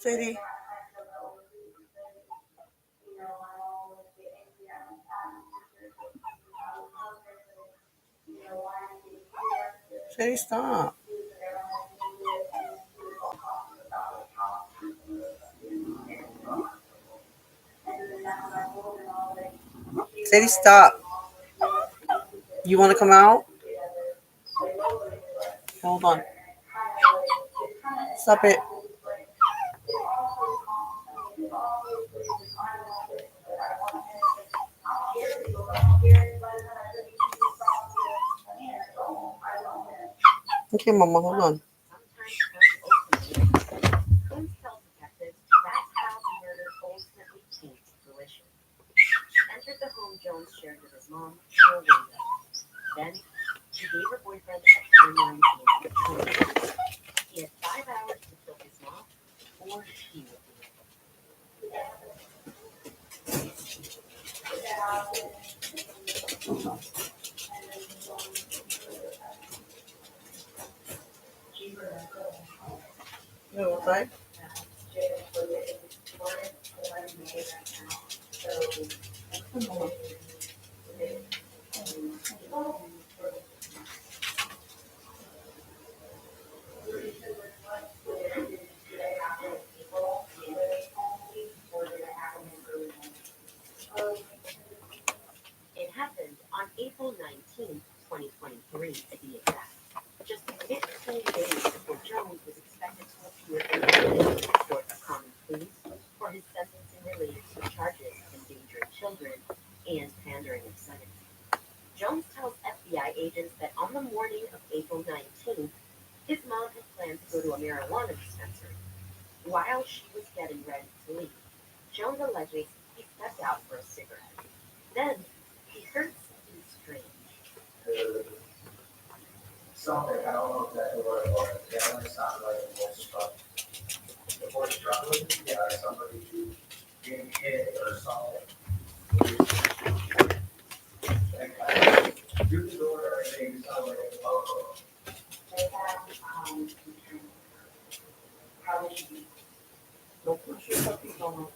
Sadie. Sadie, stop. Sadie, stop. You want to come out? Hold on. Stop it. Okay, Mama, hold on. Police tell detectives that's how the murder ultimately came to fruition. She entered the home Jones shared with his mom through a window. Then she gave her boyfriend a 49 PM. He had 5 hours to kill his mom, or she would be able. You okay? It happened on April 19th, 2023, to be exact. Just 15 days before Jones was expected to appear in the Court of Common Pleas for his sentencing related to charges of endangering children and pandering of sentencing. Jones tells FBI agents that on the morning of April 19th, his mom had planned to go to a marijuana dispensary. While she was getting ready to leave, Jones alleges he stepped out for a cigarette. Then he heard something strange. Something, I don't know exactly what it was. It definitely sounded like a voice struck. The voice struggling, yeah, somebody getting hit or something. And kind of through the door, everything sounded like a logo. They have, probably should be. Don't push your puppy on.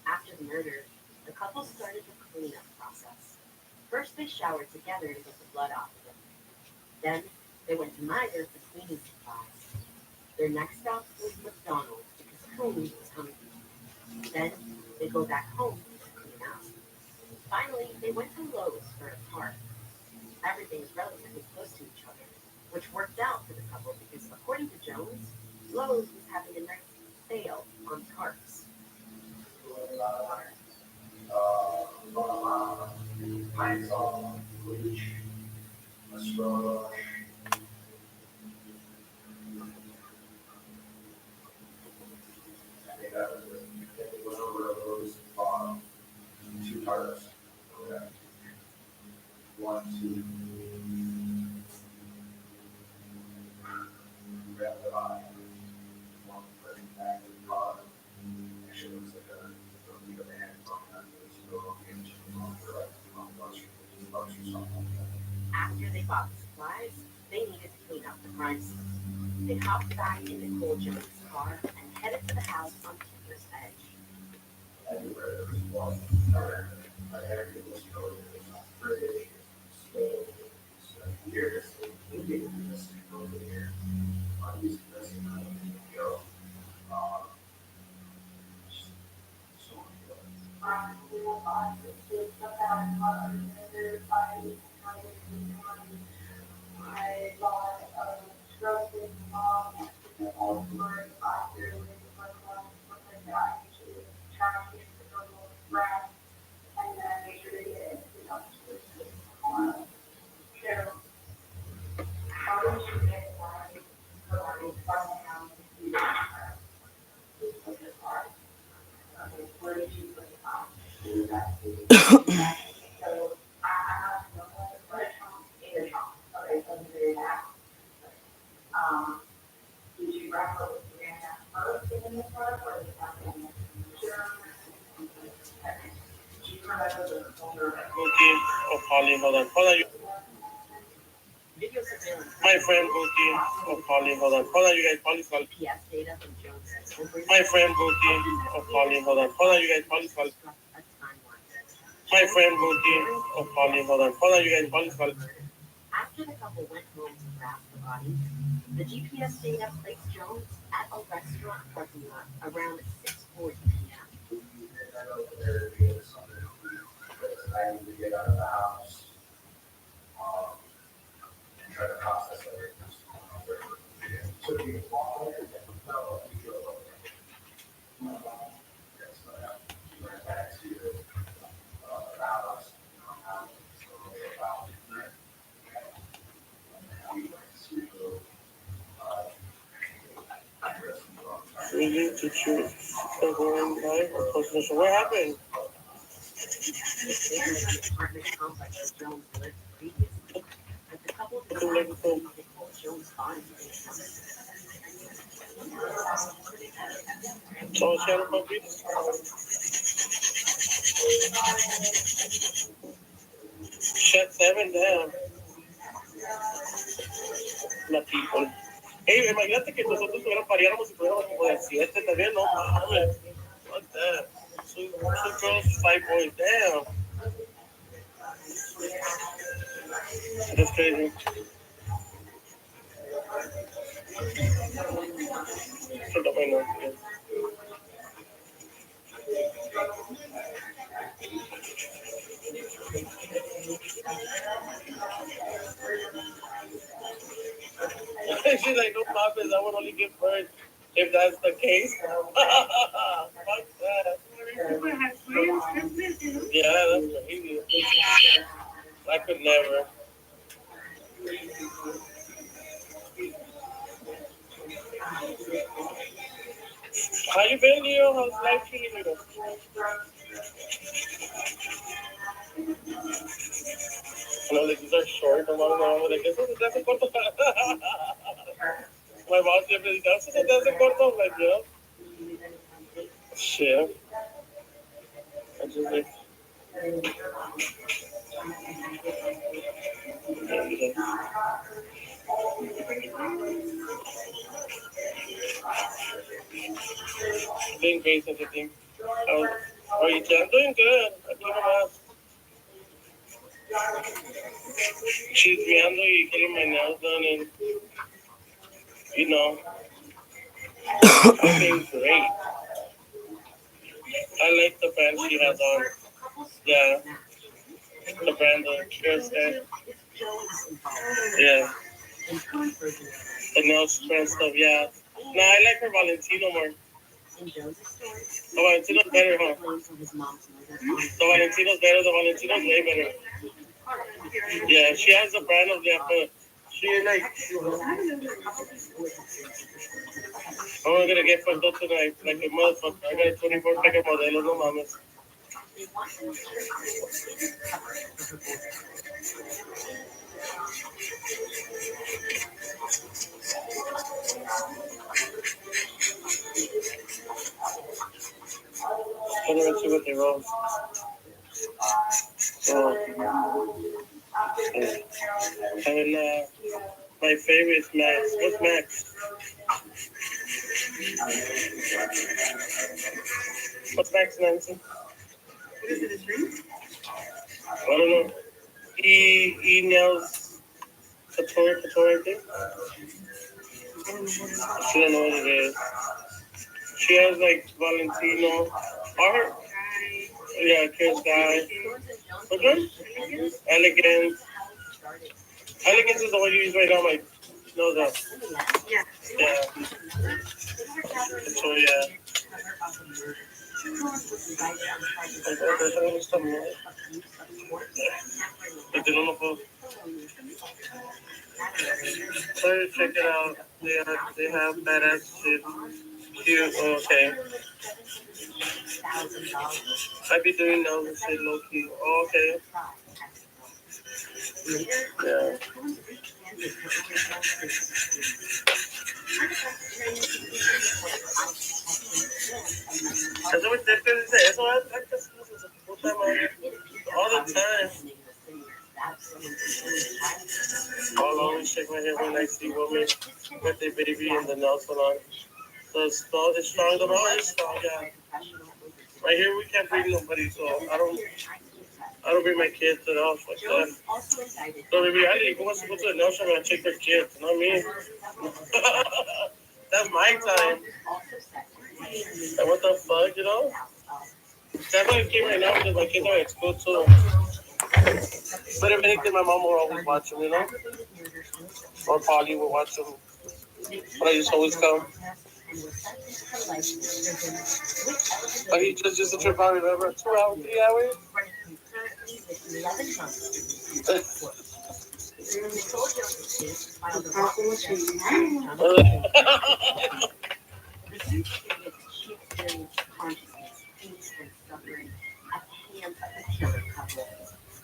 After the murder, the couple started the cleanup process. First, they showered together to get the blood off of them. Then, they went to Miger for cleaning supplies. Their next stop was McDonald's because Tony was hungry. Then, they go back home to clean out. Finally, they went to Lowe's for a park. Everything was relatively close to each other, which worked out for the couple because, according to Jones, Lowe's was having a nice sale on tarps. Pine saw, bleach, a straw. I think that was it. I think it was over those, two targets. Okay. One, two. Grab the eye. One, put it back in the car. Actually, looks like a lead of hand from that. It's go into the wrong direction, wrong bus or something like that. After they bought the supplies, they needed to clean up the crime scene. They hopped back in Nicole Jones' car and headed headed for the house on Timber's Edge. Everywhere there was water. My area was covered in bridge, snow, years, moving this over here. I used this and I don't go. Um, so Bookie or calling. Hold on. Hold on. Video surveillance. My friend Bookie or calling. Hold on. Hold on, you guys. Police call. GPS data from Jones. My friend Bookie or calling. Hold on. Hold on, you guys. Police call. My friend Bookie or calling. Hold on. Hold on, you guys. Police call. After the couple went home to wrap the body, the GPS data placed Jones at a restaurant parking lot around 6:40 p.m. I need to get out of the house. And try to process everything. So you walk away and no, you go over. Yes, but I went back to the house. Really? Did you go in live or post mission? What happened? Apartment complex that Jones lived previously, but the couple did Looking not like the recall Jones' body. Tall channel puppies? Shut 7 down. La people. Hey, imagínate que nosotros pariéramos y tuviéramos como de 7 también, no mames. What that? Two girls, 5 boys. Damn. That's crazy. So that way, no. She's like, no puppies, I would only give birth if that's the case. Fuck that. Yeah, that's crazy. I could never. How you been, Leo? How's life treating you? No, like these are short. My mom like, eso se te hace corto. My mom siempre dice, eso se te hace corto. I'm like, yeah. Shit. I just like, doing great, everything. Oh, you can? I'm doing good. I keep them up. Chismeando y getting my nails done and, you know, doing great. I like the band she has on. Yeah. The brand, the dress there. Yeah. The nail strand stuff, yeah. No, I like her Valentino more. The Valentino's better, huh? The Valentino's better. The Valentino's way better. Yeah, she has a brand of that, but she like. I'm gonna get fucked up tonight, like a motherfucker. I got a 24 pack of Modelo, no mames. I don't know what they wrote. So, and my favorite is Max. What's Max? What's next, Nancy? What is it, a dream? I don't know. He nails Couture, I think. She don't know what it is. She has like Valentino. Art. Yeah, Kiss Guy. Okay. Elegance. Elegance is the one you use right now, like, no, that. Yeah. Yeah. So, yeah. But they don't know both. So you check it out. They have badass shit. Cute. Oh, okay. I be doing nails and shit low key. Oh, okay. Yeah. Eso me dice eso antes su puta madre. All the time. I'll always shake my head when I see women with their baby in the nail salon. The smell is strong. The smell is strong. Yeah. Right here we can't bring nobody, so I don't bring my kids at all. Fuck that. So in reality, who wants to go to the nail shop and check their kids? Not me. That's my time. And what the fuck, you know? That's why I came right now because my kids are at school too. But if anything, my mom will always watch them, you know? Or Polly will watch them. But I just always come. But he just used to trip out, remember? 2 hours, 3 hours?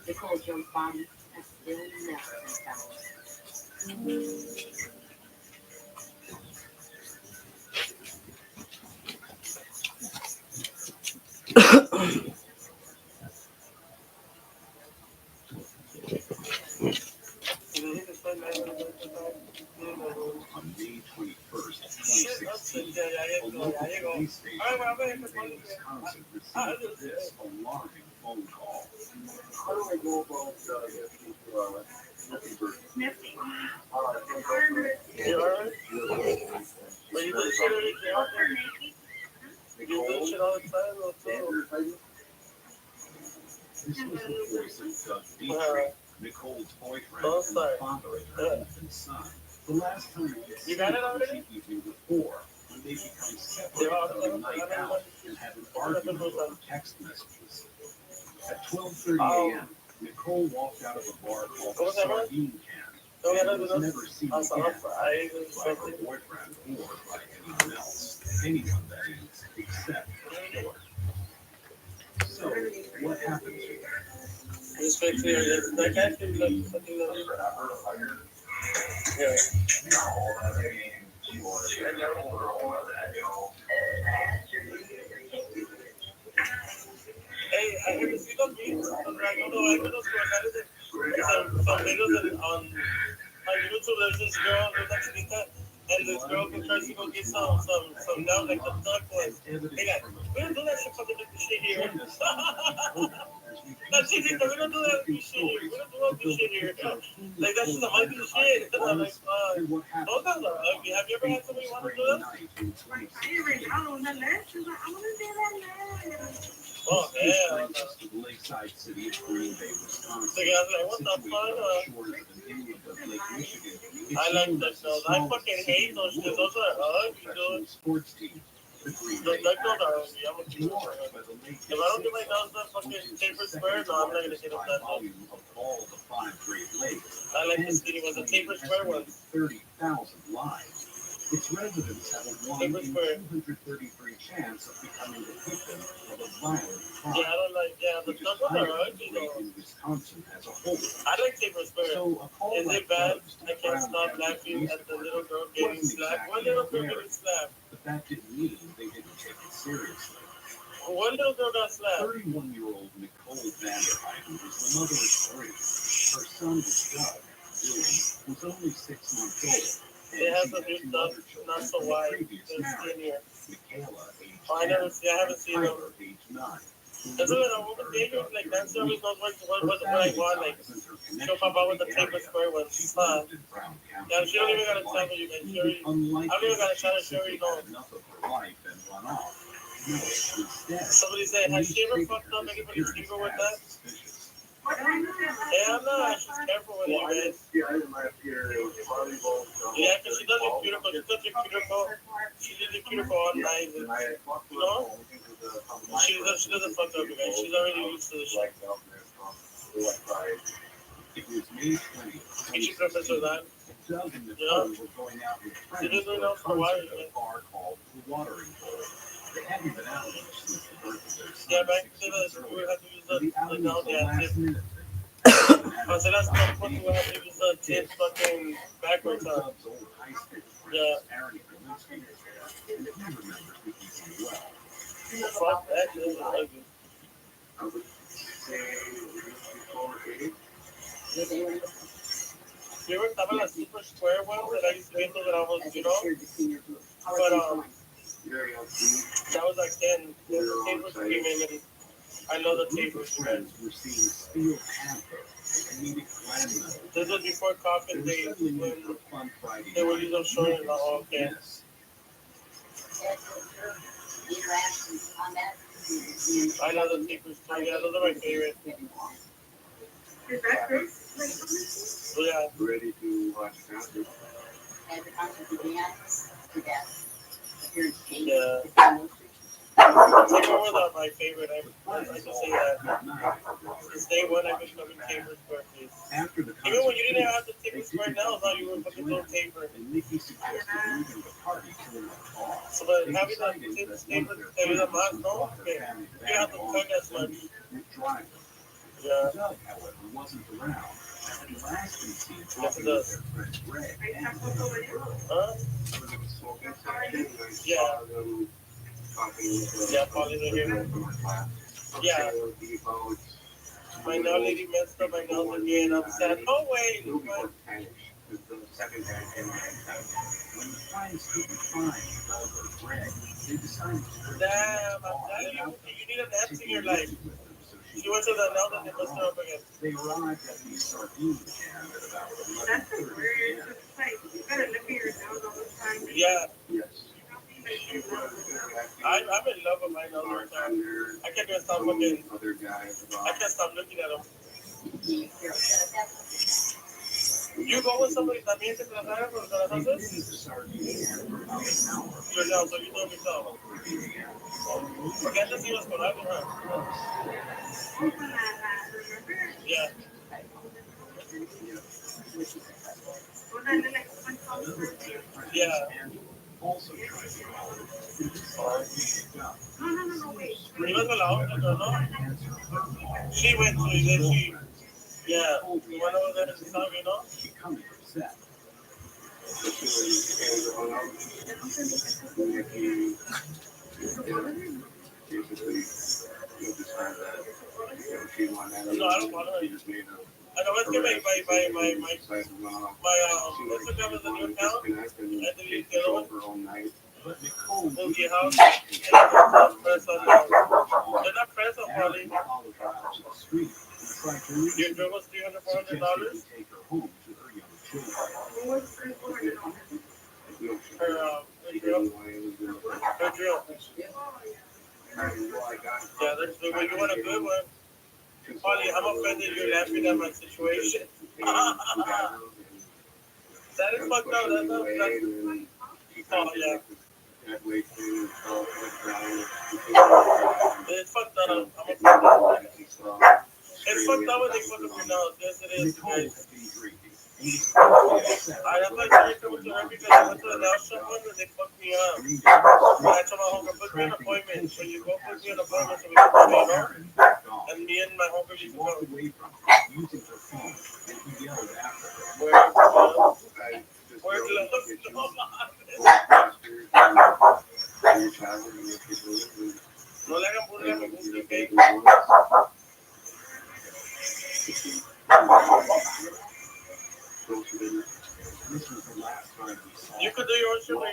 Nicole Jones' body has still never been found. On May 21st, 2016, a local police station in Wisconsin received this alarming phone call. You alright? But you do shit every day out there? You do shit all the time, or too? This was the voice of Doug Dietrich, Nicole's boyfriend and the father of her infant son. The last time he had seen her was the evening before, when they become separated on a night out and had an argument over text messages. At 12:30 a.m., Nicole walked out of a bar called the Sardine Can and was never seen again by her boyfriend or by anyone else. Anyone, that is, except the killer. So, what happened to her? Just make clear that guy seems like something that yeah. Hey, I heard see those videos on I don't know, I heard those some videos on YouTube. There's this girl, there's actually that, and this girl who tries to go get some nails like the duck ones. Hey guys, we don't do that shit fucking shit here. That's it, we don't do that shit here. We don't do that shit here. Like that's just a ugly shit. And I'm like, those guys are ugly. Have you ever had somebody want to do that? Oh, hell. Lakeside city of Green Bay, Wisconsin. So guys like, what the fuck? I like those. I fucking hate those shit. Those are ugly, dude. Sports team. Those duck are ugly. I'm gonna keep it. If I don't get my nails done fucking taper square, no, I'm not gonna get them done. I like the skinny ones, the taper square ones. 30,000 lives. Its residents have a 1 in 233 chance of becoming the victim of a violent crime. Yeah, I don't like, the duck ones are ugly though. In Wisconsin as a whole. I like taper square. So, is it bad? I can't stop laughing at the little girl getting slapped. One little girl getting slapped. But that didn't mean they didn't take it seriously. One little girl got slapped. 31-year-old Nicole Vanderheiden was the mother of 3. Her son was Doug. Dylan was only 6 months old. It has a new stuff, not so wide. They're skinnier. Oh, I haven't seen them. That's what a woman David, like Nancy always knows what I want. Like she'll pop out with the tape with square ones. Yeah, she don't even gotta tell me. Like, she already, I don't even gotta tell her. She already knows. Somebody said, has she ever fucked up anybody's finger with that? Hell no, she's careful with it, guys. Yeah, because she does your cuticle. She does your cuticle. She did your cuticle all night. You know? She doesn't fuck up, you guys. She's already used to the shit. And she prefers her that. Yeah. She doesn't know for why. Yeah, back to the we would have to use the now tip. I said that's the point we would have to use the tip fucking backwards on. Yeah. Fuck that shit. You ever thought about the super square ones that I used to get those that I was, you know? But that was like then the tapers came in and I know the tapers, man. This was before coffin days when they were using short and all okay. I love the tapers too. Yeah, those are my favorite. Is that true? Yeah. Ready to watch concert? Yeah. Takeovers are my favorite. I can say that. Since day one, I've been coming tapers birthdays. Even when you didn't have the taper square nails, now you were fucking little taper. So, but having the taper, there is a must, no? Okay. You have to tug as much. Yeah. Yes, it does. Huh? Yeah. Yeah, Polly's right here. Yeah. My nail lady messed up my nails again. I'm sad. No way. Damn, I'm telling you, you need an ex in your life. She went to the nail and they messed her up again. That's the weird. It's like you gotta look at your nails all the time. Yeah. I'm in love with my nails all the time. I can't even stop looking. I can't stop looking at them. You go with somebody también se trabaja con las haces? Your nails, so you know yourself. Porque antes ibas con algo, huh? Yeah. Yeah. No, wait. Ibas con la otra, no? She went to, then she, yeah, the one over there in the south, you know? No, I don't want her. I know it's good, my Instagram is a new account, and then you get on, move your house, and press on the, they're not press on Polly. Your drill was $300, $400. Her drill. Yeah, that's the way you want a good one. Polly, I'm offended you're laughing at my situation. That is fucked up. That's not, oh, yeah. It's fucked up. I'm offended. It's fucked up when they fuck up your nose. Yes, it is, guys. I'm like trying to come to her because I went to the nail shop one and they fucked me up. And I told my homegirl, book me an appointment. So you go book me an appointment so we can go, you know? And me and my homegirl used to go. Where's love? No le hagan burla a mi gusto, ¿ok?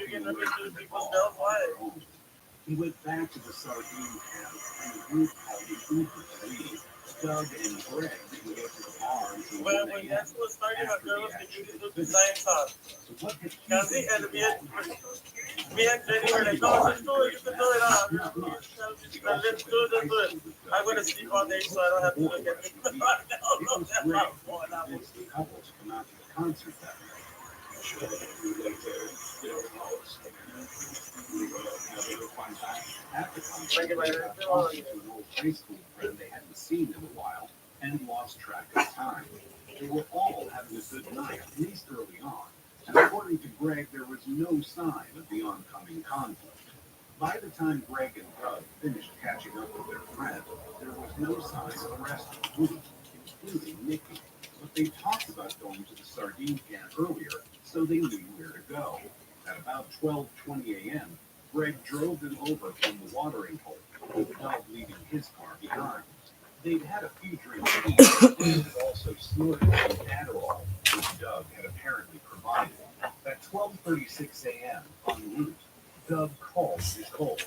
you getting up into people's stuff? Why? He went back to the sardine camp, and the group called an Uber to leave. Doug and Greg didn't get to the bar until Well, when that's what started, my girls could do this the same time. So what did he Because we had to be we had to anywhere they go, just do it, you can do it out. Let's do it. I'm going to sleep all day so I don't have to look at it. It was Greg who convinced the couple to come out to the concert that night. Sure, we'd like to get over house. We go have a little fun time at the concert. They got talking to an old high school friend they hadn't seen in a while and lost track of time. They were all having a good night, at least early on. And according to Greg, there was no sign of the oncoming conflict. By the time Greg and Doug finished catching up with their friend, there was no sign of the rest of the group, including Nikki. But they talked about going to the sardine can earlier, so they knew where to go. At about 12:20 a.m., Greg drove them over from the watering hole, with Doug leaving his car behind. They'd had a few drinks each, and had also snorted some Adderall, which Doug had apparently provided. At 12:36 a.m., en route, Doug called Nicole.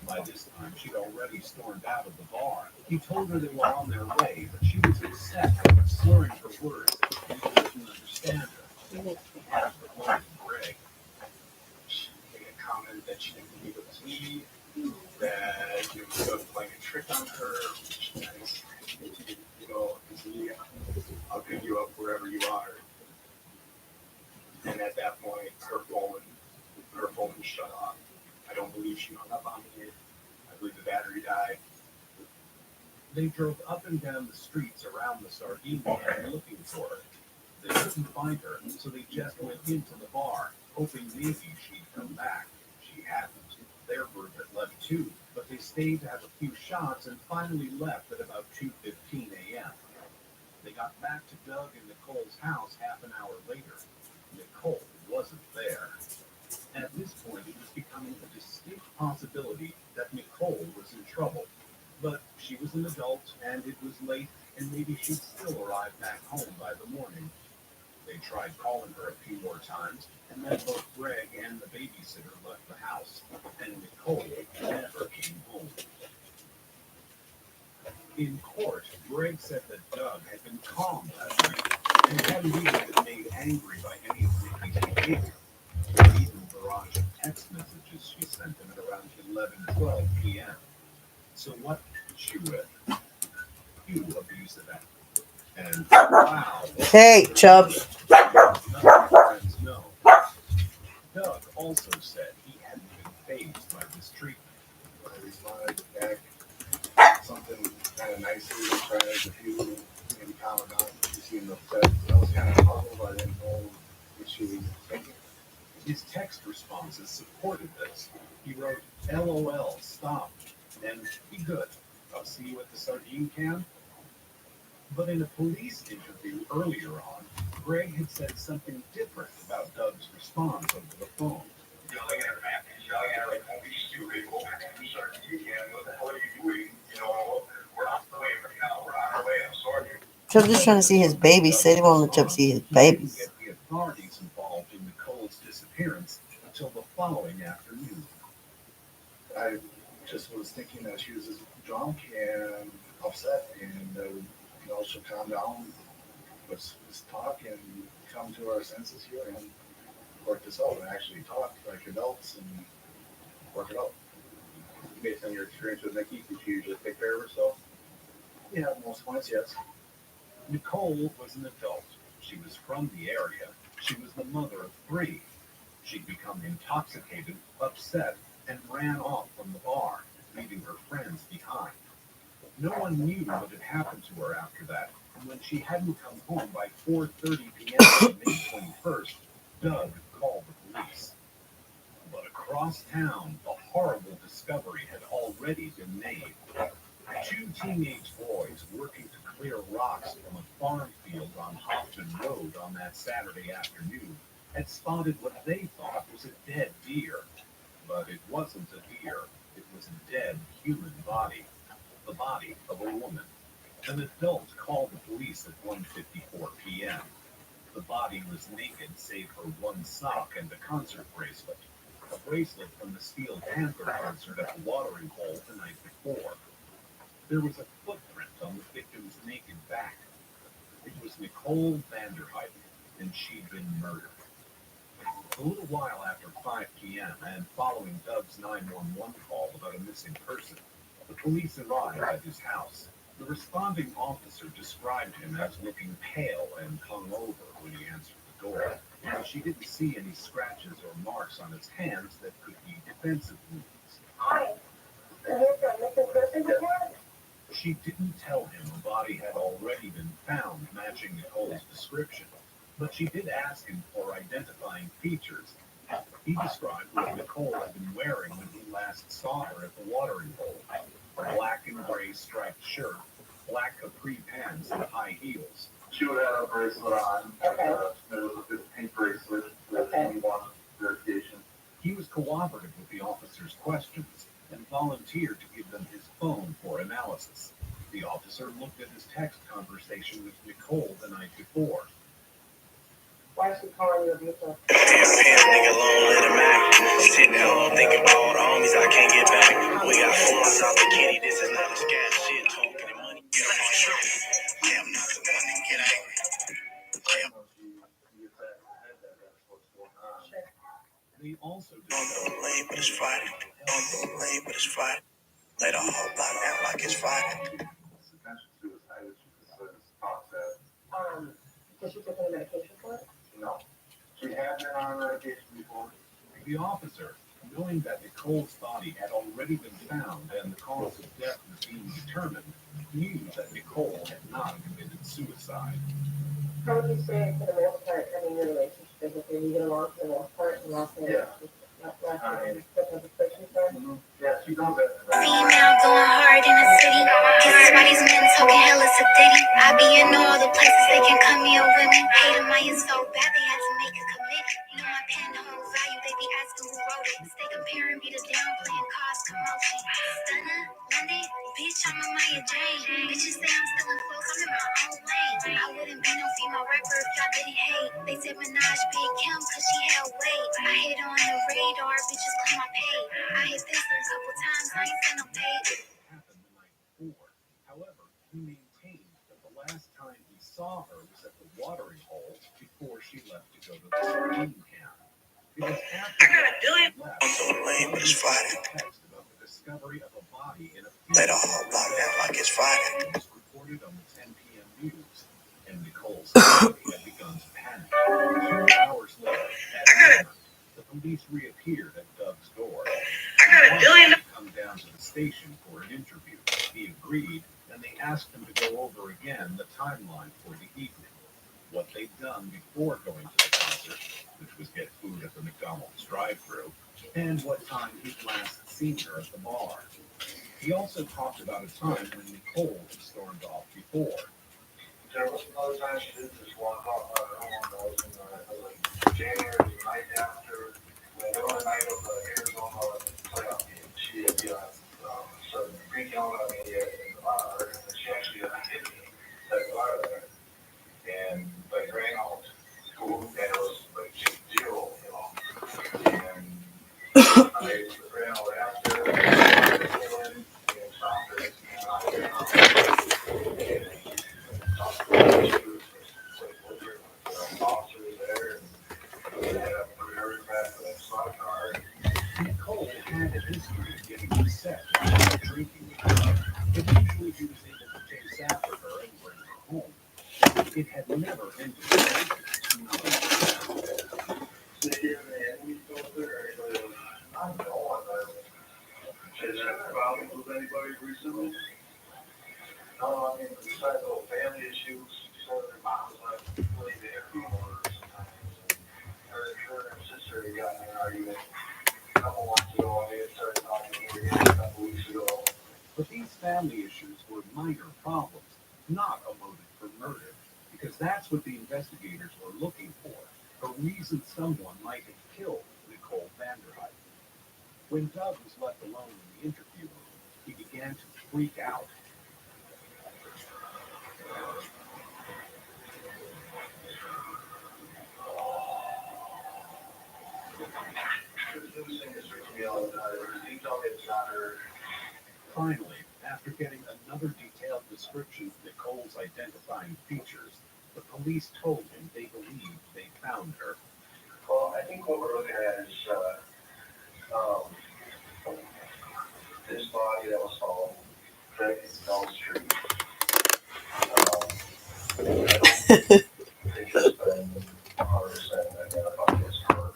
By this time, she'd already stormed out of the bar. He told her they were on their way, but she was upset, slurring her words, and he didn't understand her. He asked the woman, Greg. She made a comment that she didn't believe it was me, that you were playing a trick on her, which is nice. You know, it's me. I'll pick you up wherever you are. And at that point, her phone shut off. I don't believe she hung up on me. I believe the battery died. They drove up and down the streets around the sardine can looking for her. They couldn't find her, so they just went into the bar, hoping maybe she'd come back. She hadn't. Their group had left too, but they stayed to have a few shots and finally left at about 2:15 a.m. They got back to Doug and Nicole's house half an hour later. Nicole wasn't there. At this point, it was becoming a distinct possibility that Nicole was in trouble. But she was an adult, and it was late, and maybe she'd still arrive back home by the morning. They tried calling her a few more times, and then both Greg and the babysitter left the house, and Nicole never came home. In court, Greg said that Doug had been calm that night, and hadn't even been made angry by any of Nikki's behavior. He even barraged text messages she sent him at around 11:12 p.m. So what did she with? You abusive act. And wow. Hey, Chubbs. Friends know. Doug also said he hadn't been fazed by this treatment. When I responded back, something kind of nicely, trying to a few maybe calm her down. She seemed upset. I was kind of puzzled. I didn't know what she was thinking. His text responses supported this. He wrote, LOL, stop, and be good. I'll see you at the sardine can. But in a police interview earlier on, Greg had said something different about Doug's response over the phone. Yelling at her back, yelling at her like, don't be stupid, go back to the sardine can. What the hell are you doing? You know, we're on the way right now. We're on our way. I'm sorry. Chubbs just trying to see his baby. Said he won't let Chubbs see his He didn't babies. get the authorities involved in Nicole's disappearance until the following afternoon. I just was thinking that she was just drunk and upset, and you know, she'll calm down, let's talk and come to our senses here and work this out and actually talk like adults and work it out. Based on your experience with Nikki, did you just take care of herself? Yeah, most points, yes. Nicole was an adult. She was from the area. She was the mother of 3. She'd become intoxicated, upset, and ran off from the bar, leaving her friends behind. No one knew what had happened to her after that, and when she hadn't come home by 4:30 p.m. on May 21st, Doug called the police. But across town, the horrible discovery had already been made. 2 teenage boys working to clear rocks from a farm field on Hoffman Road on that Saturday afternoon had spotted what they thought was a dead deer. But it wasn't a deer. It was a dead human body. The body of a woman. An adult called the police at 1:54 p.m. The body was naked save for one sock and a concert bracelet. a bracelet from the Steel Panther concert at the watering hole the night before. There was a footprint on the victim's naked back. It was Nicole Vanderhuyden, and she'd been murdered. A little while after 5 p.m. and following Doug's 911 call about a missing person, the police arrived at his house. The responding officer described him as looking pale and hungover when he answered the door, and she didn't see any scratches or marks on his hands that could be defensive wounds. Hi. Are you from missing person report? She didn't tell him a body had already been found matching Nicole's description, but she did ask him for identifying features. He described what Nicole had been wearing when he last saw her at the watering hole: a black and gray striped shirt, black capri pants, and high heels. She would have a bracelet on. Okay. There was a pink bracelet with anyone verification. He was cooperative with the officer's questions and volunteered to give them his phone for analysis. The officer looked at his text conversation with Nicole the night before. Why is she calling you abusive? Pants nigga alone, let him act. Sitting at home thinking about all the homies I can't get back. We got 4 months out the kitty, this is not a scam shit. Talking and money, get up on shit. Yeah, I'm not the one to get angry. She gets that in her head that that's what's going on. They also Don't discussed go late, but it's Friday. Don't go late, but it's Friday. Let the whole block act like it's Friday. It's intentional suicide, which is talk that. Did she take any medication for it? No. She had been on medication before. the officer, knowing that Nicole's body had already been found and the cause of death was being determined, knew that Nicole had not committed suicide. How would you say, for the most part, I mean, your relationship is if you get along for the most part and last name? Yeah. Yeah, she knows that. Female going hard in the city. This is why these men talking hella sedated. I be in all the places they can come here with me. Hate them, I is so bad they had to make a committee. You know my pen home value, they be asking who wrote it. Stay comparing me to down playing cause commotion. Stunner, Monday, bitch, I'm a Maya Jane. Bitches say I'm still in close, I'm in my own lane. I wouldn't be no female rapper if y'all didn't hate. They said Minaj Big Kim cause she held weight. I hit on the radar, bitches claim I paid. I hit this a couple times, I ain't seen no pay. Happened the night before. However, he maintained that the last time he saw her was at the watering hole before she left to go to the steam camp. It was after he left, I'm so lame, but it's Friday. text about the discovery of a body in a Let the whole block act like it's Friday. It was reported on the 10 p.m. news, and Nicole's family had begun to panic. 2 hours later, at midnight, the police reappeared at Doug's door. He wanted to come down to the station for an interview. He agreed, and they asked him to go over again the timeline for the evening, what they'd done before going to the concert, which was get food at the McDonald's drive-thru, and what time he'd last seen her at the bar. He also talked about a time when Nicole had stormed off before. There was another time she did this walk off on her own. That was in January, the night after, the night of the Arizona playoff game. She had started freaking out on me in the bar, and she actually hit me at the bar there. And like ran out to school, and it was like 0, you know. And I ran out after, and stopped her, and Nicole had a history of getting upset when drinking, but usually he was able to chase after her and bring her home. It had never ended anybody recently? No, I mean, besides little family issues, so their mom was like really there for sometimes. Her and her sister got in an argument a couple months ago, and they had started talking to her again a couple weeks ago. But these family issues were minor problems, not a motive for murder, because that's what the investigators were looking for, a reason someone might have killed Nicole Vanderhuyden. When Doug was left alone in the interview room, he began to freak out. Finally, after getting another detailed description of Nicole's identifying features, the police told him they believed they found her. Well, I think what we're looking at is this body that was found right down the street. It's just been 100% identified as her,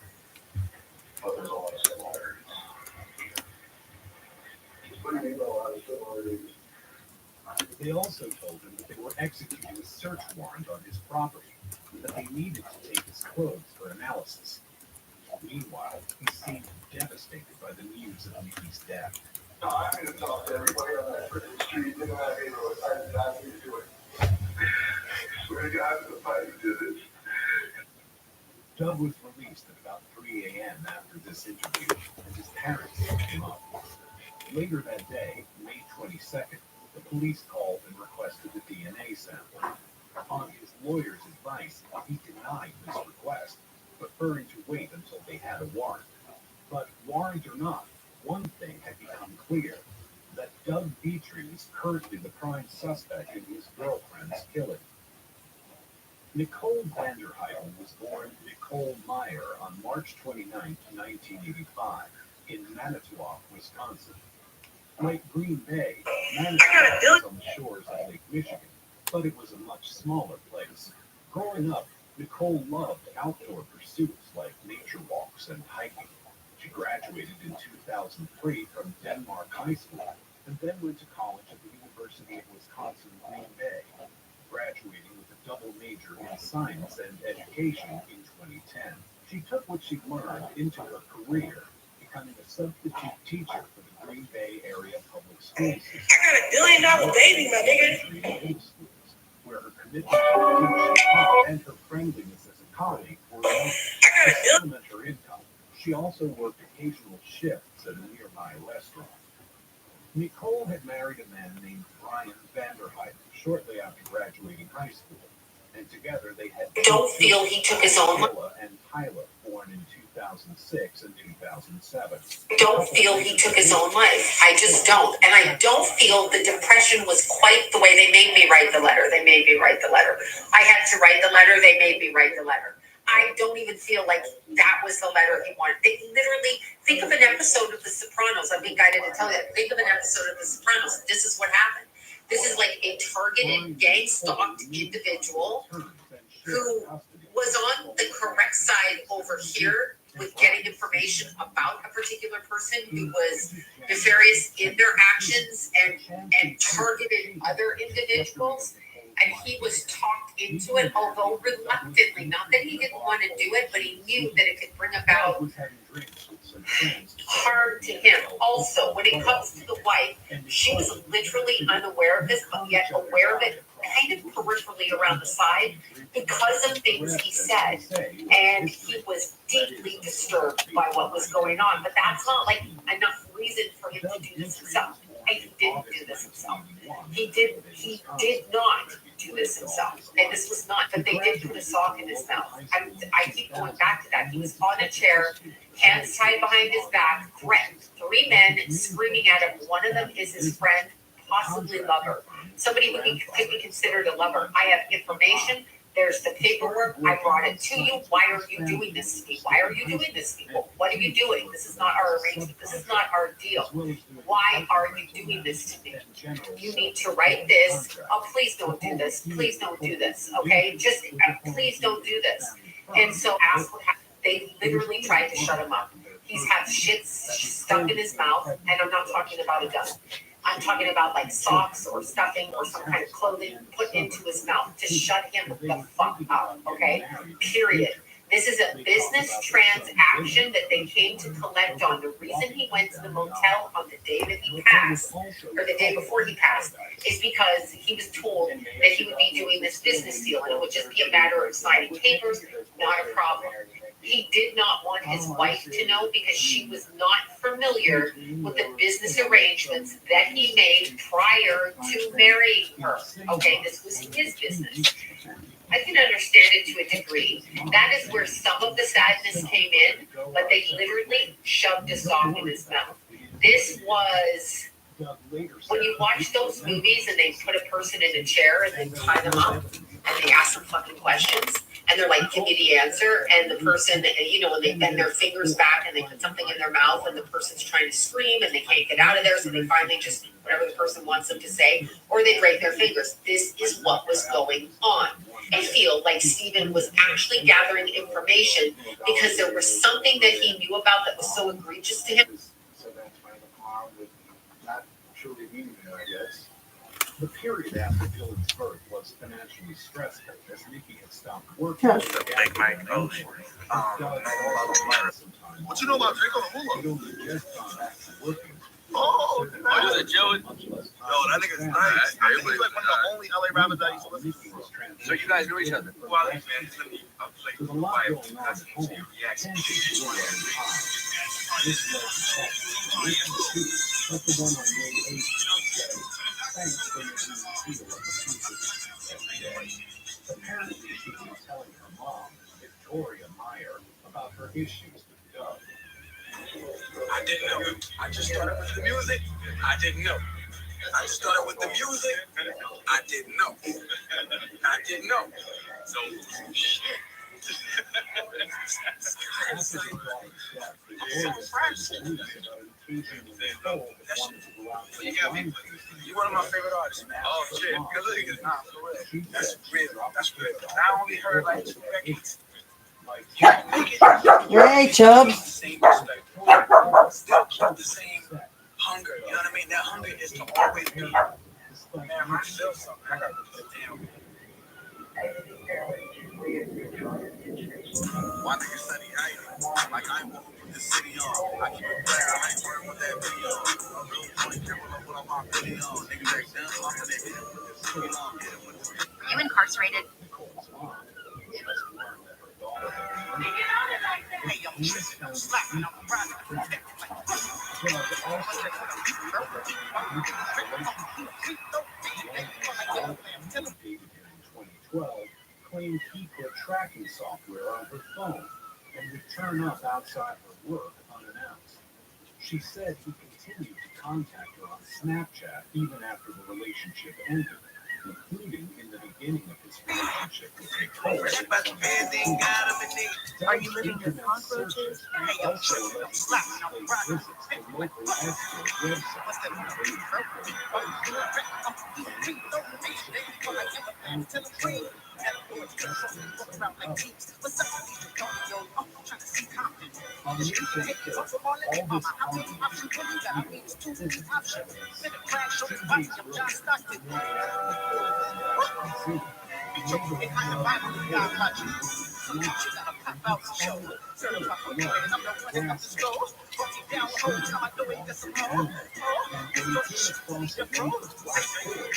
but there's only similarities. What do you mean by a lot of similarities? They also told him that they were executing a search warrant on his property, and that they needed to take his clothes for analysis. Meanwhile, he seemed devastated by the news of Nikki's death. No, I'm going to talk to everybody on that freaking street in that neighborhood. I did not need to do it. I swear to God, if I did it. Doug was released at about 3 a.m. after this interview, and his parents picked him up. Later that day, May 22nd, the police called and requested a DNA sample. Upon his lawyer's advice, he denied this request, preferring to wait until they had a warrant. But warrant or not, one thing had become clear, that Doug Petrie is currently the prime suspect in his girlfriend's killing. Nicole Vanderheiden was born Nicole Meyer on March 29, 1985, in Manitowoc, Wisconsin. Like Green Bay, Manitowoc was on the shores of Lake Michigan, but it was a much smaller place. Growing up, Nicole loved outdoor pursuits like nature walks and hiking. She graduated in 2003 from Denmark High School and then went to college at the University of Wisconsin-Green Bay, graduating with a double major in science and education in 2010. She took what she learned into her career, becoming a substitute teacher for the Green Bay area public school system. I got $1 billion baby, my nigga. Where her commitment to teaching and her friendliness as a colleague were known. To supplement her income, she also worked occasional shifts at a nearby restaurant. Nicole had married a man named Brian Vanderheiden shortly after graduating high school, and together they had Don't feel he took his own life. and Tyler, born in 2006 and 2007. Don't feel he took his own life. I just don't. And I don't feel the depression was quite the way they made me write the letter. They made me write the letter. I had to write the letter. They made me write the letter. I don't even feel like that was the letter he wanted. They literally, think of an episode of The Sopranos. I'm being guided to tell you that. Think of an episode of The Sopranos. This is what happened. This is like a targeted, gang-stalked individual who was on the correct side over here with getting information about a particular person who was nefarious in their actions and targeted other individuals. And he was talked into it, although reluctantly. Not that he didn't want to do it, but he knew that it could bring about harm to him. Also, when it comes to the wife, she was literally unaware of this, but yet aware of it kind of peripherally around the side because of things he said. And he was deeply disturbed by what was going on. But that's not like enough reason for him to do this himself. And he didn't do this himself. He did not do this himself. And this was not, but they did put a sock in his mouth. I keep going back to that. He was on a chair, hands tied behind his back, threatened. 3 men screaming at him. One of them is his friend, possibly lover. Somebody who could be considered a lover. I have information. There's the paperwork. I brought it to you. Why are you doing this to me? Why are you doing this to me? What are you doing? This is not our arrangement. This is not our deal. Why are you doing this to me? You need to write this. Oh, please don't do this. Please don't do this. Okay? Just please don't do this. And so ask what happened. They literally tried to shut him up. He's had shit stuck in his mouth, and I'm not talking about a gun. I'm talking about like socks or stuffing or some kind of clothing put into his mouth to shut him the fuck up, okay? Period. This is a business transaction that they came to collect on. The reason he went to the motel on the day that he passed, or the day before he passed, is because he was told that he would be doing this business deal and it would just be a matter of signing papers, not a problem. He did not want his wife to know because she was not familiar with the business arrangements that he made prior to marrying her. Okay, this was his business. I can understand it to a degree. That is where some of the sadness came in, but they literally shoved a sock in his mouth. This was when you watch those movies and they put a person in a chair and they tie them up and they ask them fucking questions and they're like, give me the answer, and the person, and they bend their fingers back and they put something in their mouth and the person's trying to scream and they can't get out of there, so they finally just whatever the person wants them to say, or they break their fingers. This is what was going on. I feel like Stephen was actually gathering information because there was something that he knew about that was so egregious to him. So that's why the mom would not truly meaning it, I guess. The period after Dylan's birth was financially stressful as Nikki had stopped working. Big Mike Ocean. What you know about Draco the Hula? He'd only just gone back to working. Oh, you that Joey? Yo, that nigga's nice. I think he's like one of the only LA rappers that I used to listen to. So you guys know each other? Well, man, I'm like, There's a lot going on at home. Tensions were running high. This led to written too, like the one on May 8th said, thanks for making me feel like a piece of every day. Apparently, she was telling her mom, Victoria Meyer, about her issues with Doug. I didn't know. I just started with the music. I didn't know. I started with the music. I didn't know. I didn't know. So, shit. After they brought his death, Victoria started to believe about an occasion when Nicole wanted to go out for a wine tasting. You're one of my favorite artists, man. Oh, shit. Because look, nah, for real. That's real. That's real. I only heard like 2 records. Hey, Chubbs. Same respect. Still keep the same hunger. You know what I mean? That hunger is to always be. Man, I feel something. I got to put it down. Why niggas study height? Like I won't put the city on. I keep it real. I ain't worried with that video. I'm really only careful of what I'm on video. Niggas like them, I'm gonna hit it with the city on. Are you incarcerated? Nicole's mom just learned that her daughter had been murdered. Hey, yo, slapping on the project. Doug also dated him in 2012, claimed he put tracking software on her phone and would turn up outside her work unannounced. She said he continued to contact her on Snapchat even after the relationship ended, including in the beginning of his relationship with Nicole. Are you living with cockroaches? Also allegedly displayed visits to local escort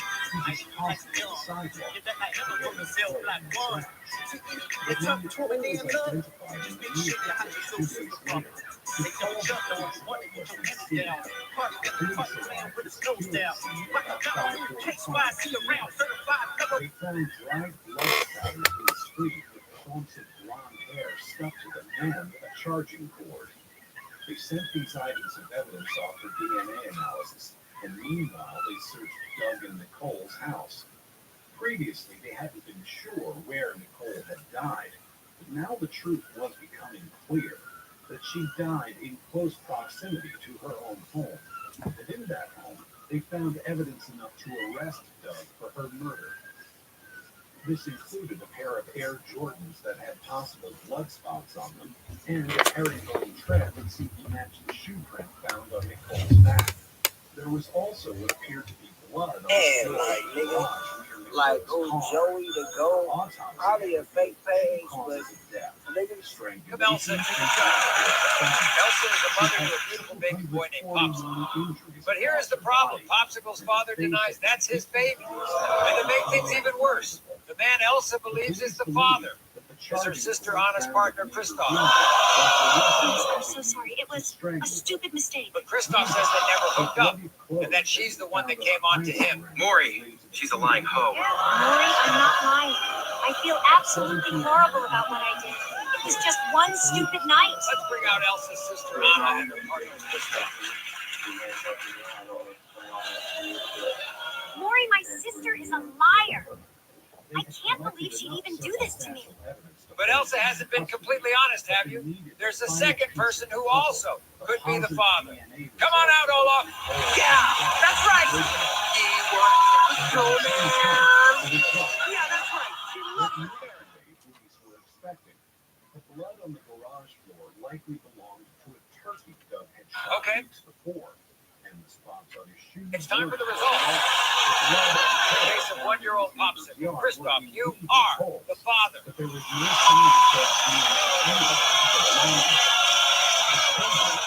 websites on the internet, all this They found dried blood spatter in the street with clumps of blonde hair stuck to the man with a charging cord. They sent these items of evidence off for DNA analysis, and meanwhile they searched Doug and Nicole's house. Previously, they hadn't been sure where Nicole had died, but now the truth was becoming clear that she died in close proximity to her own home. And in that home, they found evidence enough to arrest Doug for her murder. This included a pair of Air Jordans that had possible blood spots on them, and a herringbone tread that seemed to match the shoe print found on Nicole's back. There was also what appeared to be blood on And the like, nigga, garage near like Nicole's old car. Joey the Goat, Autopsy probably a fake page, but causes of death. nigga, Strangulation. Elsa is the mother to a beautiful baby boy named Popsicle. But here is the problem. Popsicle's father denies that's his baby. And to make things even worse, the man Elsa believes is the father is her sister Anna's partner, Christoph. I'm so sorry. It was a stupid mistake. But Christoph says they never hooked up, and that she's the one that came on to him. Maury, she's a lying hoe. Lori, I'm not lying. I feel absolutely horrible about what I did. It was just one stupid night. Let's bring out Elsa's sister Anna and her party. Lori, my sister is a liar. I can't believe she'd even do this to me. But Elsa hasn't been completely honest, have you? There's a second person who also could be the father. Come on out, Olaf. Yeah, that's right. Yeah, that's right. She looked police were expecting. The blood on the garage floor likely belonged to a turkey Doug had shot weeks before. And the spots on his shoes. It's time for the results. In the case of 1-year-old Popsicle, Christoph, you are the father. But there was no sign of DNA.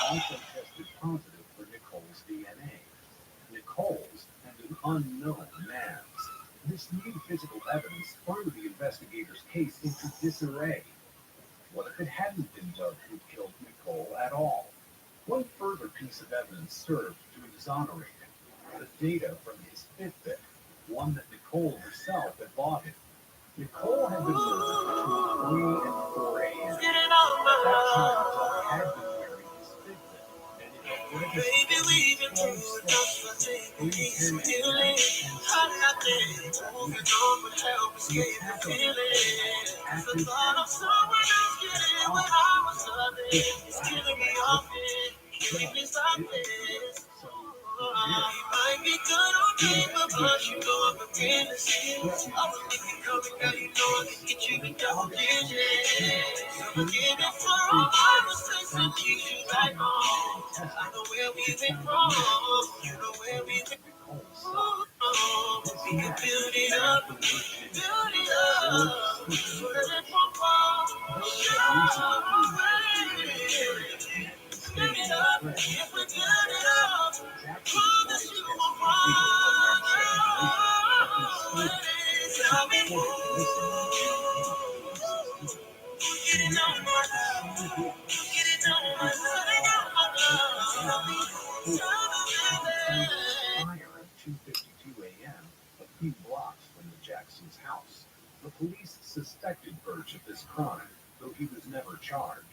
Also tested positive for Nicole's DNA. Nicole's and an unknown man's. This new physical evidence threw the investigators' case into disarray. What if it hadn't been Doug who killed Nicole at all? One further piece of evidence served to exonerate him. The data from his Fitbit, one that Nicole herself had bought him. Nicole had been murdered between 3 and 4 a.m. At that time, Doug had been wearing his Fitbit, and it had registered his 3:10 a.m. The attack on Nicole Might be good on paper, but you know I'm a fantasy. I was thinking coming now, you know I can get you in double digits. So forgive me for all my mistakes and keep you like home. I know where we went wrong. You know where we went wrong. We can build it up, build it up. So that it won't fall. Build it up, if we build it up. Promise you won't fall. Tell me who. Get it on my love. Get it on my love. Tell me who. Fire at 2:52 a.m., a few blocks from the Jacksons' house. The police suspected Birch of this crime, though he was never charged.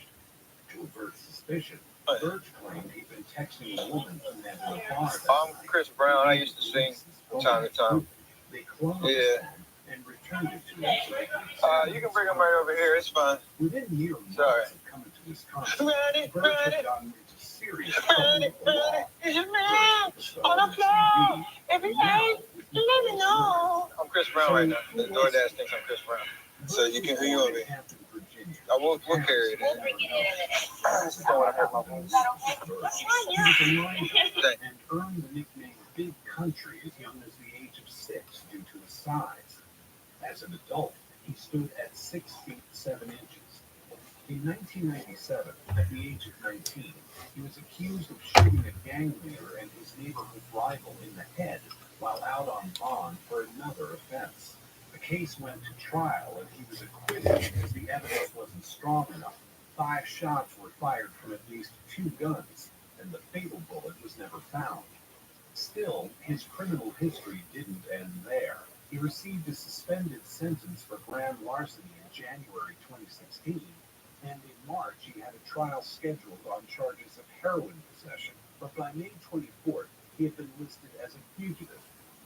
To avert suspicion, Birch claimed he'd been texting a woman who met in a bar. I'm Chris Brown. I used to sing from time to time. They cloned the song and returned it to him so they could You can bring him right over here. It's fine. Within mere months Sorry. of coming to Wisconsin, Birch had gotten into serious trouble with the law. On the floor. Every day, let me know. I'm Chris Brown right now. The DoorDash thinks I'm Chris Brown. So you can, who you want to be? We'll carry it. We'll bring it in. Don't want to hurt my voice. He was a linebacker and earned the nickname Big Country as young as the age of 6 due to his size. As an adult, he stood at 6 feet 7 inches. In 1997, at the age of 19, he was accused of shooting a gang leader and his neighborhood rival in the head while out on bond for another offense. The case went to trial and he was acquitted because the evidence wasn't strong enough. 5 shots were fired from at least 2 guns, and the fatal bullet was never found. Still, his criminal history didn't end there. He received a suspended sentence for grand larceny in January 2016, and in March he had a trial scheduled on charges of heroin possession. But by May 24th, he had been listed as a fugitive,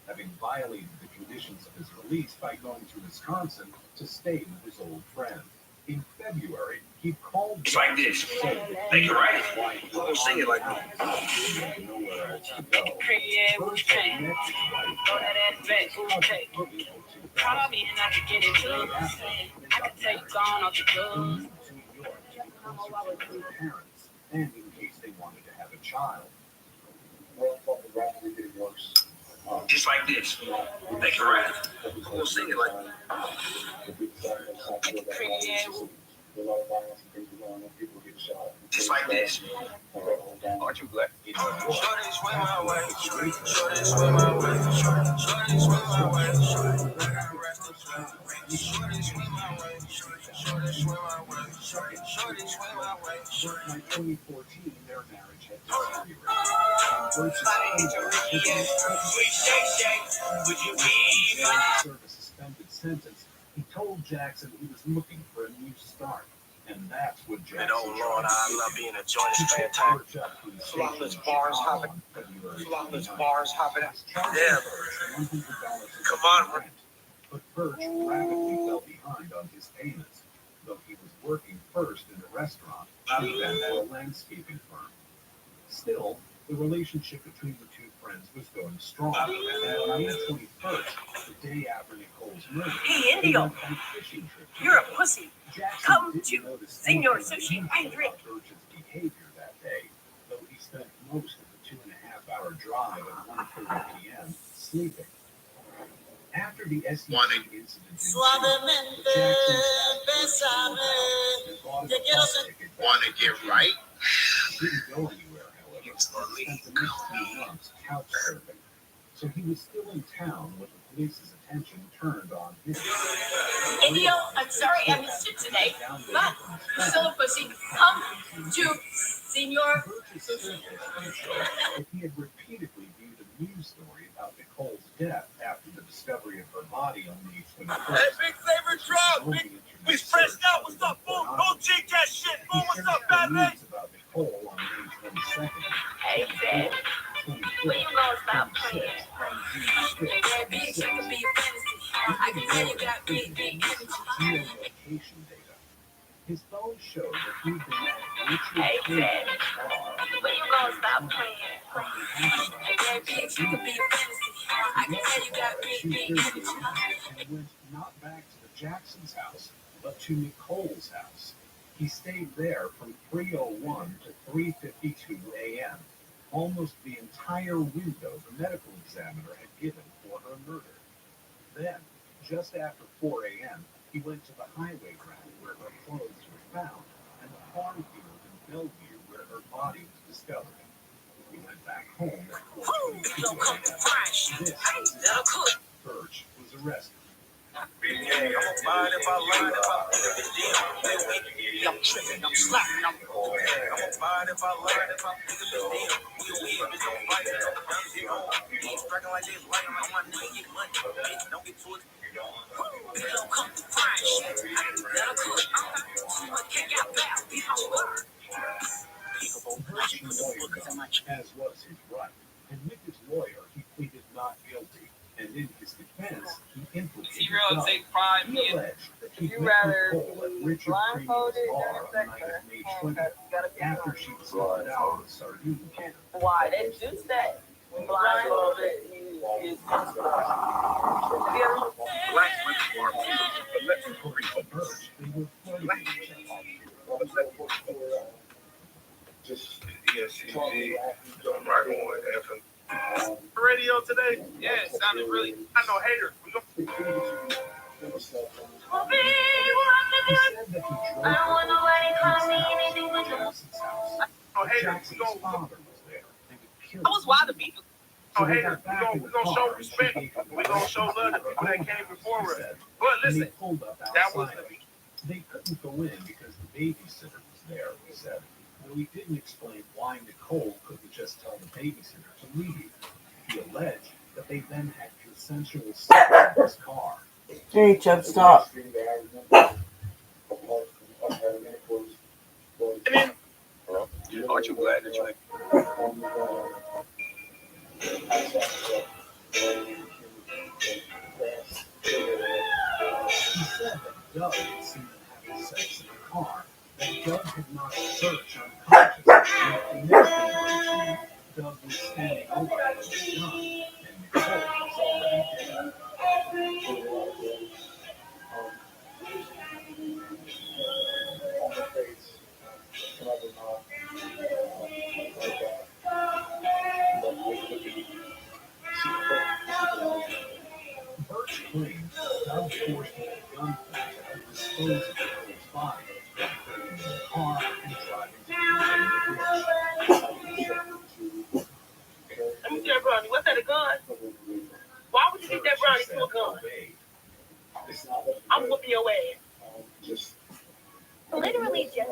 having violated the conditions of his release by going to Wisconsin to stay with his old friend. In February, he called. It's like this. Make it right. Don't sing it like that. Nowhere else to go. First, he met his wife. Call me and I can get it too. I can tell you gone off the Moved to New York to be closer to their parents, and in case they wanted to have a child. Well, the rapidly getting worse. Just like this. Make it right. Don't sing it like that. Just like this. Aren't you black? Shorty swim my way. Shorty swim my way. Shorty swim my way. Shorty swim my way. Shorty swim my way. Shorty swim my way. By 2014, their marriage had deteriorated. Birch's serve a suspended sentence, He told Jackson he was looking for a new start, and that's what Jackson And oh Lord, I love being a joint is fantastic. Flawless bars hopping. Flawless bars hopping. Yeah. Come on, bro. But Birch rapidly fell behind on his payments, though he was working first in a restaurant and then at a landscaping firm. Still, the relationship between the two friends was going strong, and on May 21st, the day after Nicole's murder, Hey, they Indio, went on a fishing trip. you're a pussy. Jackson Come didn't to notice Senor anything Sushi and unusual drink. about Birch's behavior that day, though he spent most of the 2.5-hour drive at 1:30 p.m. sleeping. After the SUV incident, Suavemente, bésame. Te quiero sentir. Wanna get right? Didn't go anywhere, however. Spent the next few months couch surfing, so he was still in town when the police's attention turned on him. Indio, I'm sorry I missed you today, but you're still a pussy. Come to Senor Sushi. If he had repeatedly viewed a news story about Nicole's death after the discovery of her body on May 21st. Hey, big favorite drop. We stressed out. What's up, fool? Don't cheat that shit, fool. What's up, bad man? About Nicole on May 22nd. Hey, Dad, when you gonna stop playing? That bitch, I could be a fantasy. I can tell you got big energy. Location data. His phone showed that he'd been at Hey, Richard Dad, Bar. when you gonna stop playing? That bitch, you could be a fantasy. I can tell you got big energy. And went not back to the Jackson's house, but to Nicole's house. He stayed there from 3:01 to 3:52 a.m., almost the entire window the medical examiner had given for her murder. Then, just after 4 a.m., he went to the highway ground where her clothes were found, and the farm field in Bellevue where her body was discovered. He went back home at 4:22 a.m. This, Birch was arrested. Yeah, I'm fine if I learn, if I put it in. I'm tripping, I'm slapping, I'm fine if I learn, if I put it in. We bitch, I'm fighting, I'm done, get home. Ain't striking like this, lying on my knee, get money. Bitch, don't get to it. Don't come to frying shit. Let her cook. I'm gonna kick out back. Be my word. Birch lawyer, as was his right, and with his lawyer, he pleaded not guilty. And in his defense, he implicated Doug. He alleged that he met Nicole at Richard Premier's bar on the night of May 20th, after she was let out of the sardine can. Why? They do say when blindfolded, you According to Birch, they were flirting with each other. Just ESCG. I'm rocking with FM. Radio today? Yeah, it sounded really. I know haters. He said that he drove I don't want nobody calling me anything but Jackson's house. No haters. Jackson's father was there. They would kill I was wild to beat you. No haters. We gonna show respect. We gonna show love to people that came before us. But listen, that was the beat. They couldn't go in because the babysitter was there, he said. Though he didn't explain why Nicole couldn't just tell the babysitter to leave. He alleged that they then had consensual sex in his car. Hey, Chubb, stop. Aren't you glad that you He said that Doug had seen them having sex in the car, that Doug had knocked Birch unconscious, and the next thing Doug was standing over him with a gun, and Nicole was already dead. Birch claimed Doug forced him at gunpoint to dispose of Nicole's body, putting him in the car and driving to the Let me tell Brownie, what's that, a gun? Why would you get that Brownie to a gun? I'm whooping your ass. literally just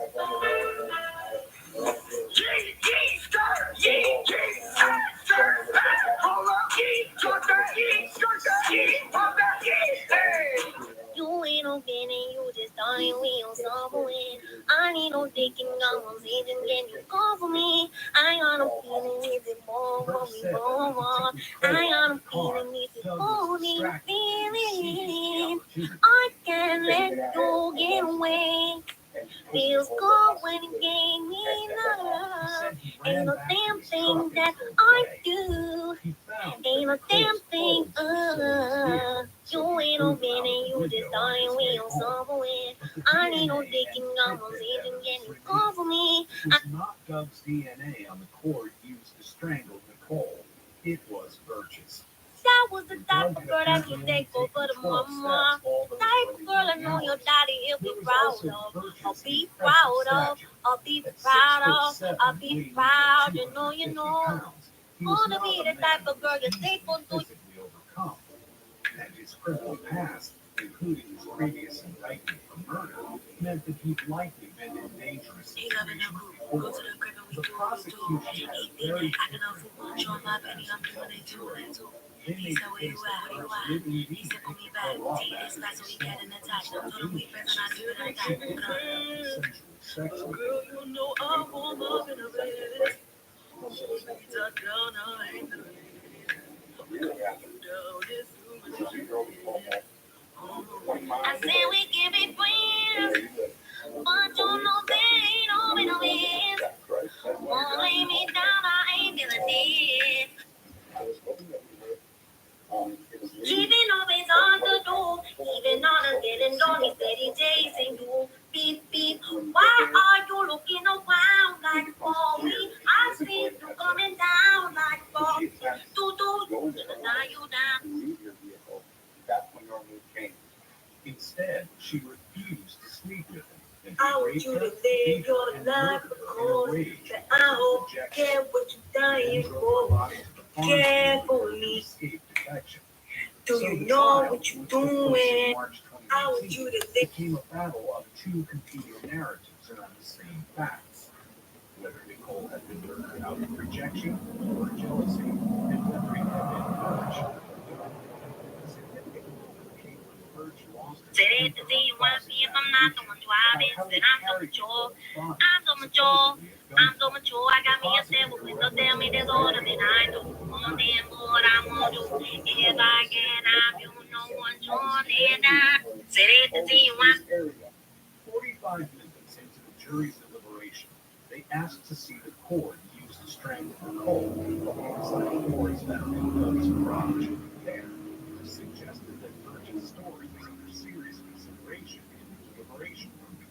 you ain't what we both want. I got a feeling this is holding feeling. I can't let you get away. Feels good when you gave me love. Ain't no damn thing that I do. Ain't no damn thing, you ain't no man and you just dying when you're somewhere. I need no digging, I'm on and getting call for me. It was not Doug's DNA on the cord used to strangle Nicole. It was Birch's. That was the type of girl that you take over the mama. Type of girl I know your daddy will be proud of. I'll be proud of. I'll be proud of. I'll be proud. You know. Gonna be the type of girl you take for good. Overcome, and his criminal past, including his previous indictment for murder, meant that he'd likely been in dangerous situations before. The prosecution had a very they made the case that Birch did indeed take Nicole off after she did have consensual sex with Girl, you know I want love in a bed. So sweet, I ain't I said we can be friends, but you know that ain't all in a bed. Won't lay me down, I ain't feeling it. Keeping always on the door, even on a getting on, he said he chasing you. Beep, beep, why are you looking around like for me? I see you coming down like for me. Do, now you down. That's when your move came. Instead, she refused to sleep with him. And I want you to live your life, of course, but I hope you care what you're dying for. Care for me. Do you know what you're doing? I want you to live. It became a battle of two competing narratives around the same facts. Whether Nicole had been murdered out of rejection or jealousy, and whether it had been Birch. A significant moment came when Birch lost her Said it to see you want me if I'm not the one driving. Said I'm so mature. I'm so mature. I'm so mature. I got me a stable with no tell me there's order than I do. More than what I want to. If I can, I feel no one joining that. Said it to see you want. 45 minutes into the jury's deliberation, they asked to see the cord used to strangle Nicole inside the cords found in Doug's garage. There, it was suggested that Birch's story was under serious consideration in the deliberation room.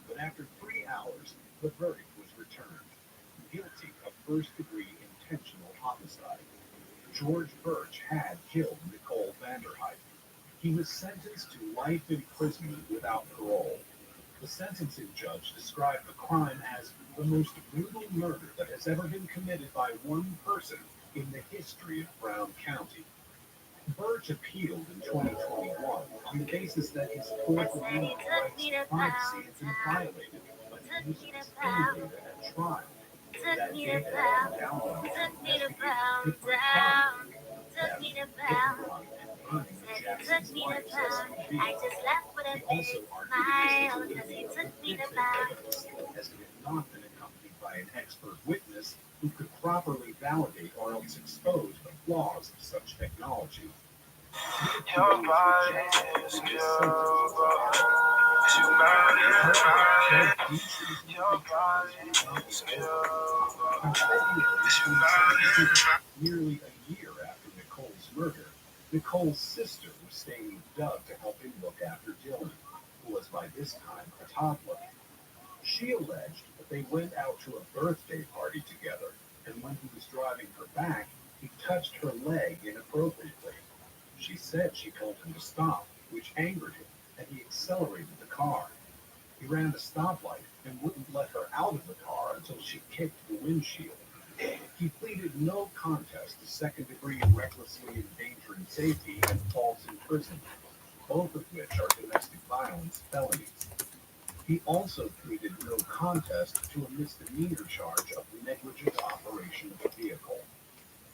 But after 3 hours, the verdict was returned. Guilty of first-degree intentional homicide. George Birch had killed Nicole Vanderhyde. He was sentenced to life imprisonment without parole. The sentencing judge described the crime as the most brutal murder that has ever been committed by one person in the history of Brown County. Birch appealed in 2021 on the basis that his Fourth Amendment rights to privacy had been violated by the use of his data at trial. That data had been downloaded from investigative Pittsburgh County. I just left with a big smile because he took me to As it had not been accompanied by an expert witness who could properly validate or else expose the flaws of such technology. Your body is your body. Your body is Nearly a year after Nicole's murder, Nicole's sister was staying with Doug to help him look after Dylan, who was by this time a toddler. She alleged that they went out to a birthday party together, and when he was driving her back, he touched her leg inappropriately. She said she told him to stop, which angered him, and he accelerated the car. He ran the stoplight and wouldn't let her out of the car until she kicked the windshield. He pleaded no contest to second-degree recklessly endangering safety and false imprisonment, both of which are domestic violence felonies. He also pleaded no contest to a misdemeanor charge of negligent operation of a vehicle.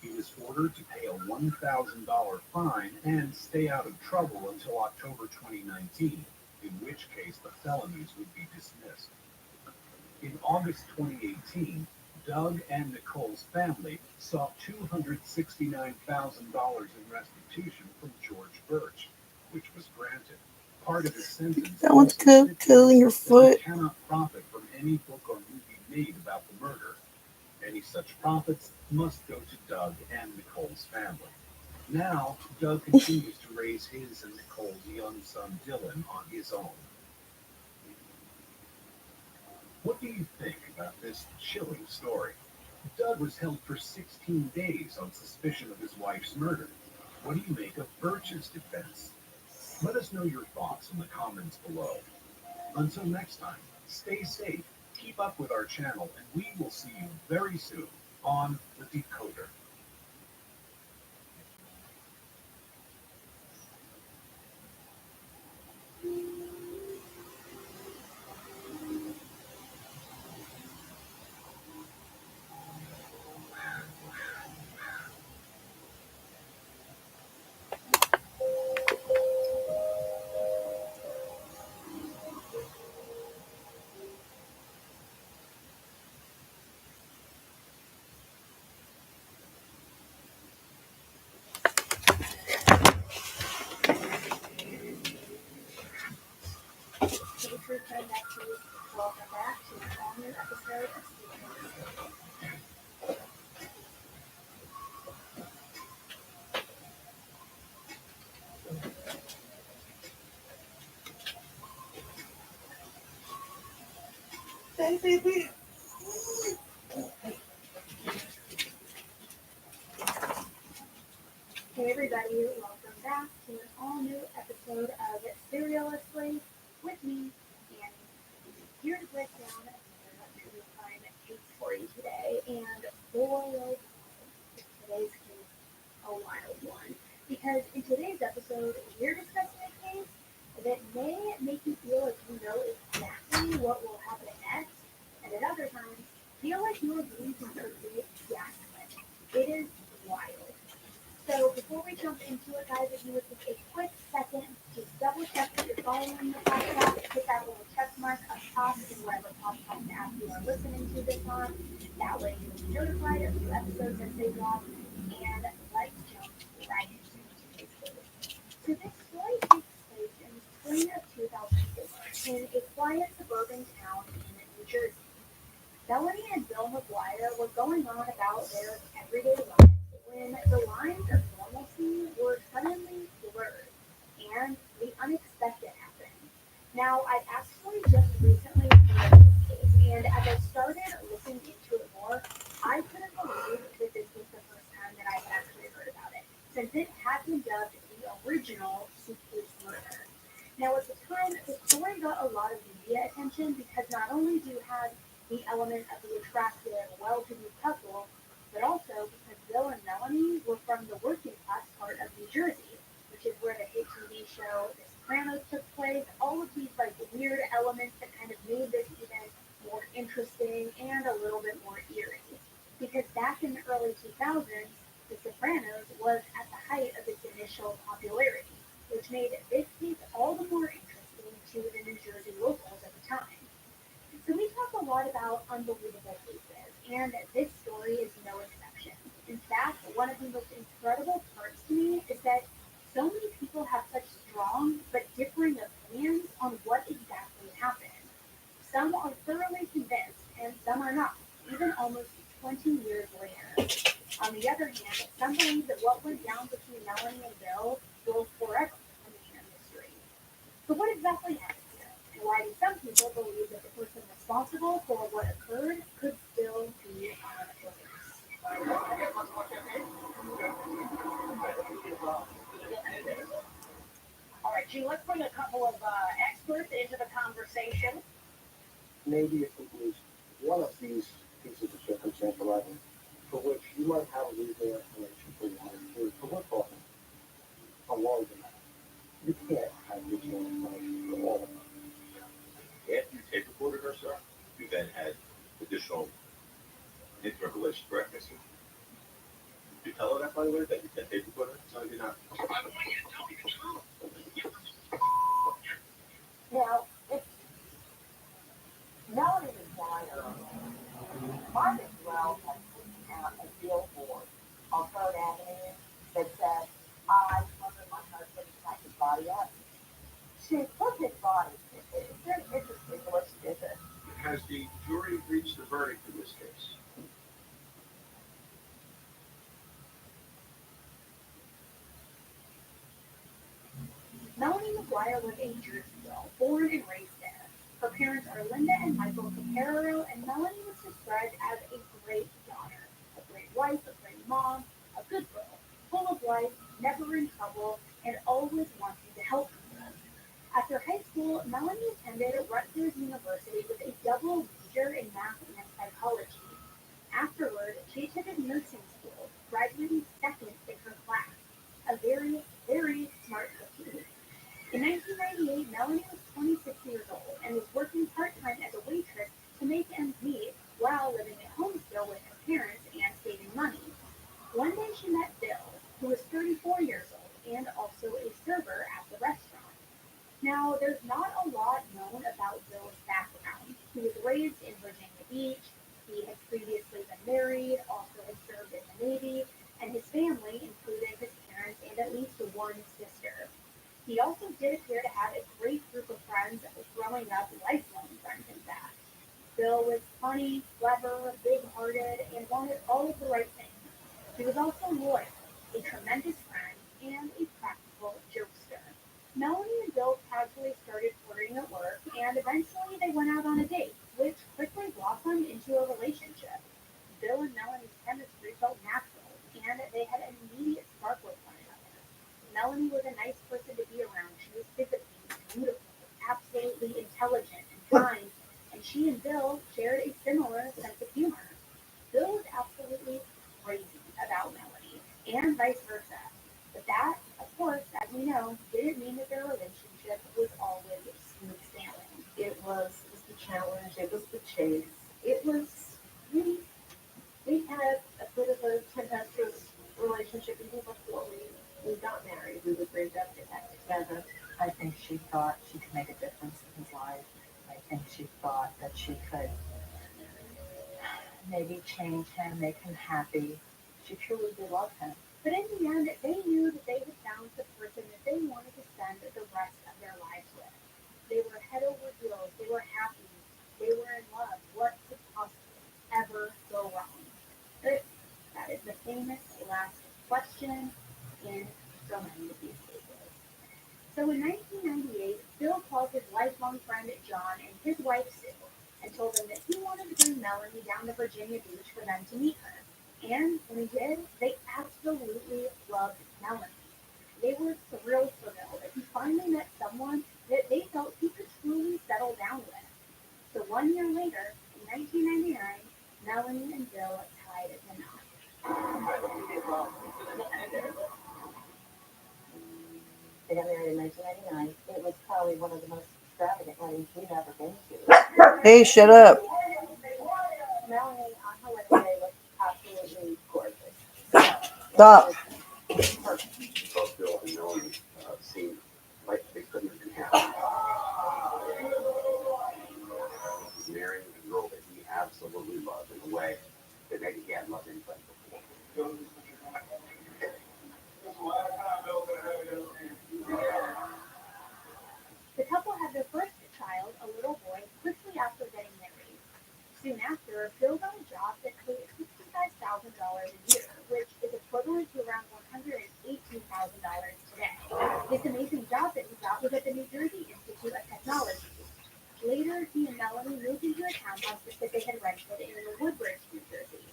He was ordered to pay a $1,000 fine and stay out of trouble until October 2019, in which case the felonies would be dismissed. In August 2018, Doug and Nicole's family sought $269,000 in restitution from George Birch, which was granted. Part of his sentence That one's killing your foot. He cannot profit from any book or movie made about the murder. Any such profits must go to Doug and Nicole's family. Now, Doug continues to raise his and Nicole's young son Dylan on his own. What do you think about this chilling story? Doug was held for 16 days on suspicion of his wife's murder. What do you make of Birch's defense? Let us know your thoughts in the comments below. Until next time, stay safe, keep up with our channel, and we will see you very soon on The Decoder. Welcome back to an all-new episode of Hey, baby. Hey everybody, welcome back to an all-new episode of Serialously with me, Annie. Here to break down some true crime case for you today, and boy, oh boy, today's case a wild one. Because in today's episode, we're discussing a case that may make you feel like you know exactly what will happen next, and at other times, feel like you are being completely gaslit. It is wild. So before we jump into it, guys, if you would take a quick second, just double check that you're following the podcast, hit that little check mark up top in whatever podcast app you are listening to this on. That way you'll be notified of new episodes as they drop. And let's jump right into today's case. So this story takes place in the spring of 2004 in a quiet suburban town in New Jersey. Melanie and Bill McGuire were going on about their everyday lives when the lines of normalcy were suddenly blurred and the unexpected happened. Now, I've actually just recently heard of this case, and as I started looking into it more, I couldn't believe that this was the first time that I've actually heard about it, since it had been dubbed the original suitcase murder. Now, at the time, the story got a lot of media attention because not only do you have the element of the attractive, well-to-do couple, but also because Bill and Melanie were from the working class part of New Jersey, which is where the hit TV show The Sopranos took place. All of these like weird elements that kind of made this even more interesting and a little bit more eerie. Because back in the early 2000s, The Sopranos was at the height of its initial popularity, which made this case all the more interesting to the New Jersey locals at the time. So we talk a lot about unbelievable cases, and this story is no exception. In fact, one of the most incredible parts to me is that so many people have such strong but differing opinions on what exactly happened. Some are thoroughly convinced, and some are not, even almost 20 years later. On the other hand, some believe that what went down between Melanie and Bill will forever remain a mystery. So what exactly happened here? And why do some people believe that the person responsible for what occurred could still be on release? All right, Gene, let's bring a couple of experts into the conversation. Maybe if it was one of these pieces of circumstantial evidence for which you might have a legal explanation for wanting to work on a large amount. You can't have legal explanation for all of them. After you tape recorded her, sir, you then had additional intimate relations, correct, Mr.? Did you tell her that, by the way, that you can tape recorder? No, I did not. I want you to tell me the truth. Now, if Melanie McGuire, my well as a billboard on Third Avenue that said, "I murdered my husband and packed his body up." She took his body. It's just ridiculous. Is it? Has the jury reached a verdict in this case? Melanie McGuire was a Jersey girl, born and raised there. Her parents are Linda and Michael Caparero, and Melanie was described as a great daughter, a great wife, a great mom, a good girl, full of life, never in trouble, and always wanting to help people. After high school, Melanie attended Rutgers University with a double major in math and psychology. Afterward, she attended nursing school, graduating second in her class. A very, very smart cookie. In 1998, Melanie was 26 years old and was working part-time as a waitress to make ends meet while living at home still with her parents and saving money. One day she met Bill, who was 34 years old and also a server at the restaurant. Now, there's not a lot known about Bill's background. He was raised in Virginia Beach. He had previously been married, also had served in the Navy, and his family included his parents and at least one sister. He also did appear to have a great group of friends growing up, lifelong friends in fact. Bill was funny, clever, big-hearted, and wanted all of the right things. He was also loyal, a tremendous friend, and a practical jokester. Melanie and Bill casually started flirting at work, and eventually they went out on a date, which quickly blossomed into a relationship. Bill and Melanie's chemistry felt natural, and they had an immediate spark with one another. Melanie was a nice person to be around. She was physically beautiful, absolutely intelligent and kind, and she and Bill shared a similar sense of humor. Bill was absolutely crazy about Melanie, and vice versa. But that, of course, as we know, didn't mean that their relationship was always smooth sailing. It was the challenge. It was the chase. It was we had a bit of a tempestuous relationship even before we got married. We would bring up get back together. I think she thought she could make a difference in his life. I think she thought that she could maybe change him, make him happy. She truly did love him. But in the end, they knew that they had found the person that they wanted to spend the rest of their lives with. They were head over heels. They were happy. They were in love. What could possibly ever go wrong? But that is the famous last question in so many of these cases. So in 1998, Bill called his lifelong friend John and his wife Sue and told them that he wanted to bring Melanie down to Virginia Beach for them to meet her. And when he did, they absolutely loved Melanie. They were thrilled for Bill that he finally met someone that they felt he could truly settle down with. So 1 year later, in 1999, Melanie and Bill tied the knot. They got married in 1999. It was probably one of the most extravagant weddings we've ever been to. Hey, shut up. Melanie on her wedding day was absolutely gorgeous. Stop. Both Bill and Melanie seemed like they couldn't have been happier. Marrying a girl that he absolutely loved in a way that maybe he hadn't loved anybody before. The couple had their first child, a little boy, quickly after getting married. Soon after, Bill got a job that paid $65,000 a year, which is equivalent to around $118,000 today. This amazing job that he got was at the New Jersey Institute of Technology. Later, he and Melanie moved into a townhouse that they had rented in Woodbridge, New Jersey.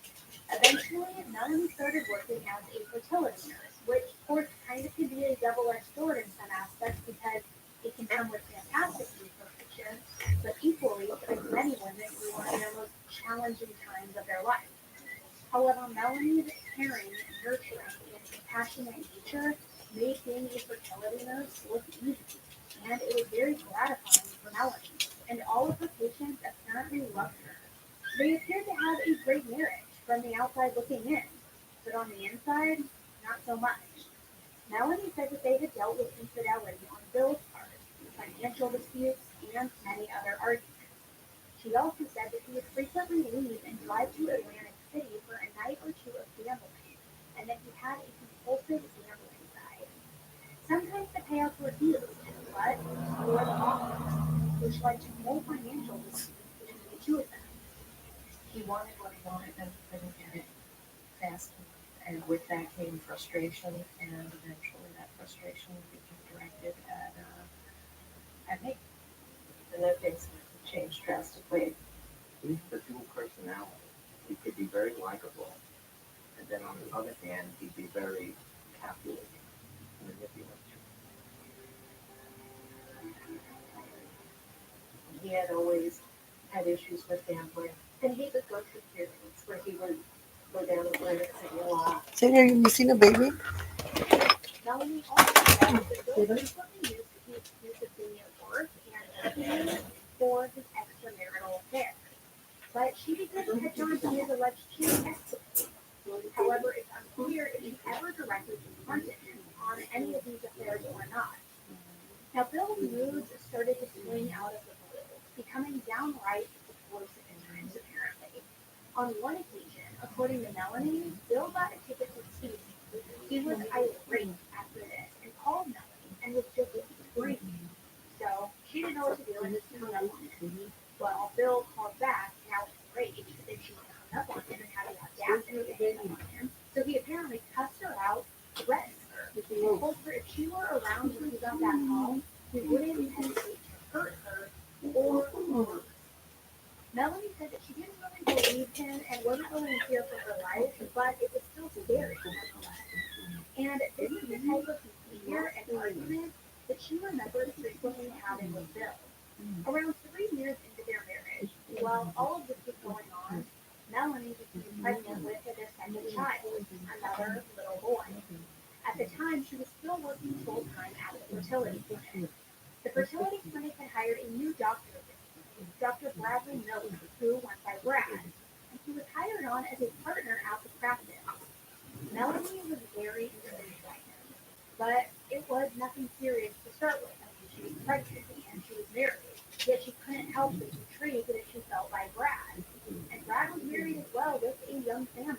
Eventually, Melanie started working as a fertility nurse, which, of course, kind of can be a double-edged sword in some aspects because it can come with fantastic repercussions, but equally, like many women who are in their most challenging times of their life. However, Melanie's caring, nurturing, and compassionate nature made being a fertility nurse look easy, and it was very gratifying for Melanie, and all of her patients apparently loved her. They appeared to have a great marriage from the outside looking in, but on the inside, not so much. Melanie said that they had dealt with infidelity on Bill's part, financial disputes, and many other arguments. She also said that he would frequently leave and drive to Atlantic City for a night or two of gambling, and that he had a compulsive gambling side. Sometimes the payouts were huge, but so were the losses, which led to more financial disputes between the two of them. He wanted what he wanted and couldn't get it fast enough. And with that came frustration, and eventually that frustration became directed at me. And then things changed drastically. He's the dual personality. He could be very likable, and then on the other hand, he'd be very calculating, manipulative. He had always had issues with gambling, and he would go through periods where he would go down the limits and a lot. Say, have you seen a baby? Melanie also said that Bill frequently used the excuse of being at work and for his extramarital affairs. But she didn't catch on to his alleged cheating. However, it's unclear if she ever directly confronted him on any of these affairs or not. Now, Bill's moods started to swing out of the blue, becoming downright explosive at times, apparently. On one occasion, according to Melanie, Bill got a ticket for speeding. He was irate after this and called Melanie and was just screaming. So she didn't know what to do and just hung up on him. Well, Bill called back, now enraged that she hung up on him and had the audacity to hang up on him. So he apparently cussed her out, threatened her, and told her if she were around when he got back home, he wouldn't hesitate to hurt her or worse. Melanie said that she didn't really believe him and wasn't really in fear for her life, but it was still scary nonetheless. And this is the type of behavior and argument that she remembered frequently having with Bill. Around 3 years into their marriage, while all of this was going on, Melanie became pregnant with their second child, another little boy. At the time, she was still working full-time at the fertility clinic. The fertility clinic had hired a new doctor, Dr. Bradley Miller, who went by Brad, and he was hired on as a partner at the practice. Melanie was very intrigued by him, but it was nothing serious to start with. She was pregnant and she was married, yet she couldn't help but intrigued that she felt by Brad. And Brad was married as well with a young family.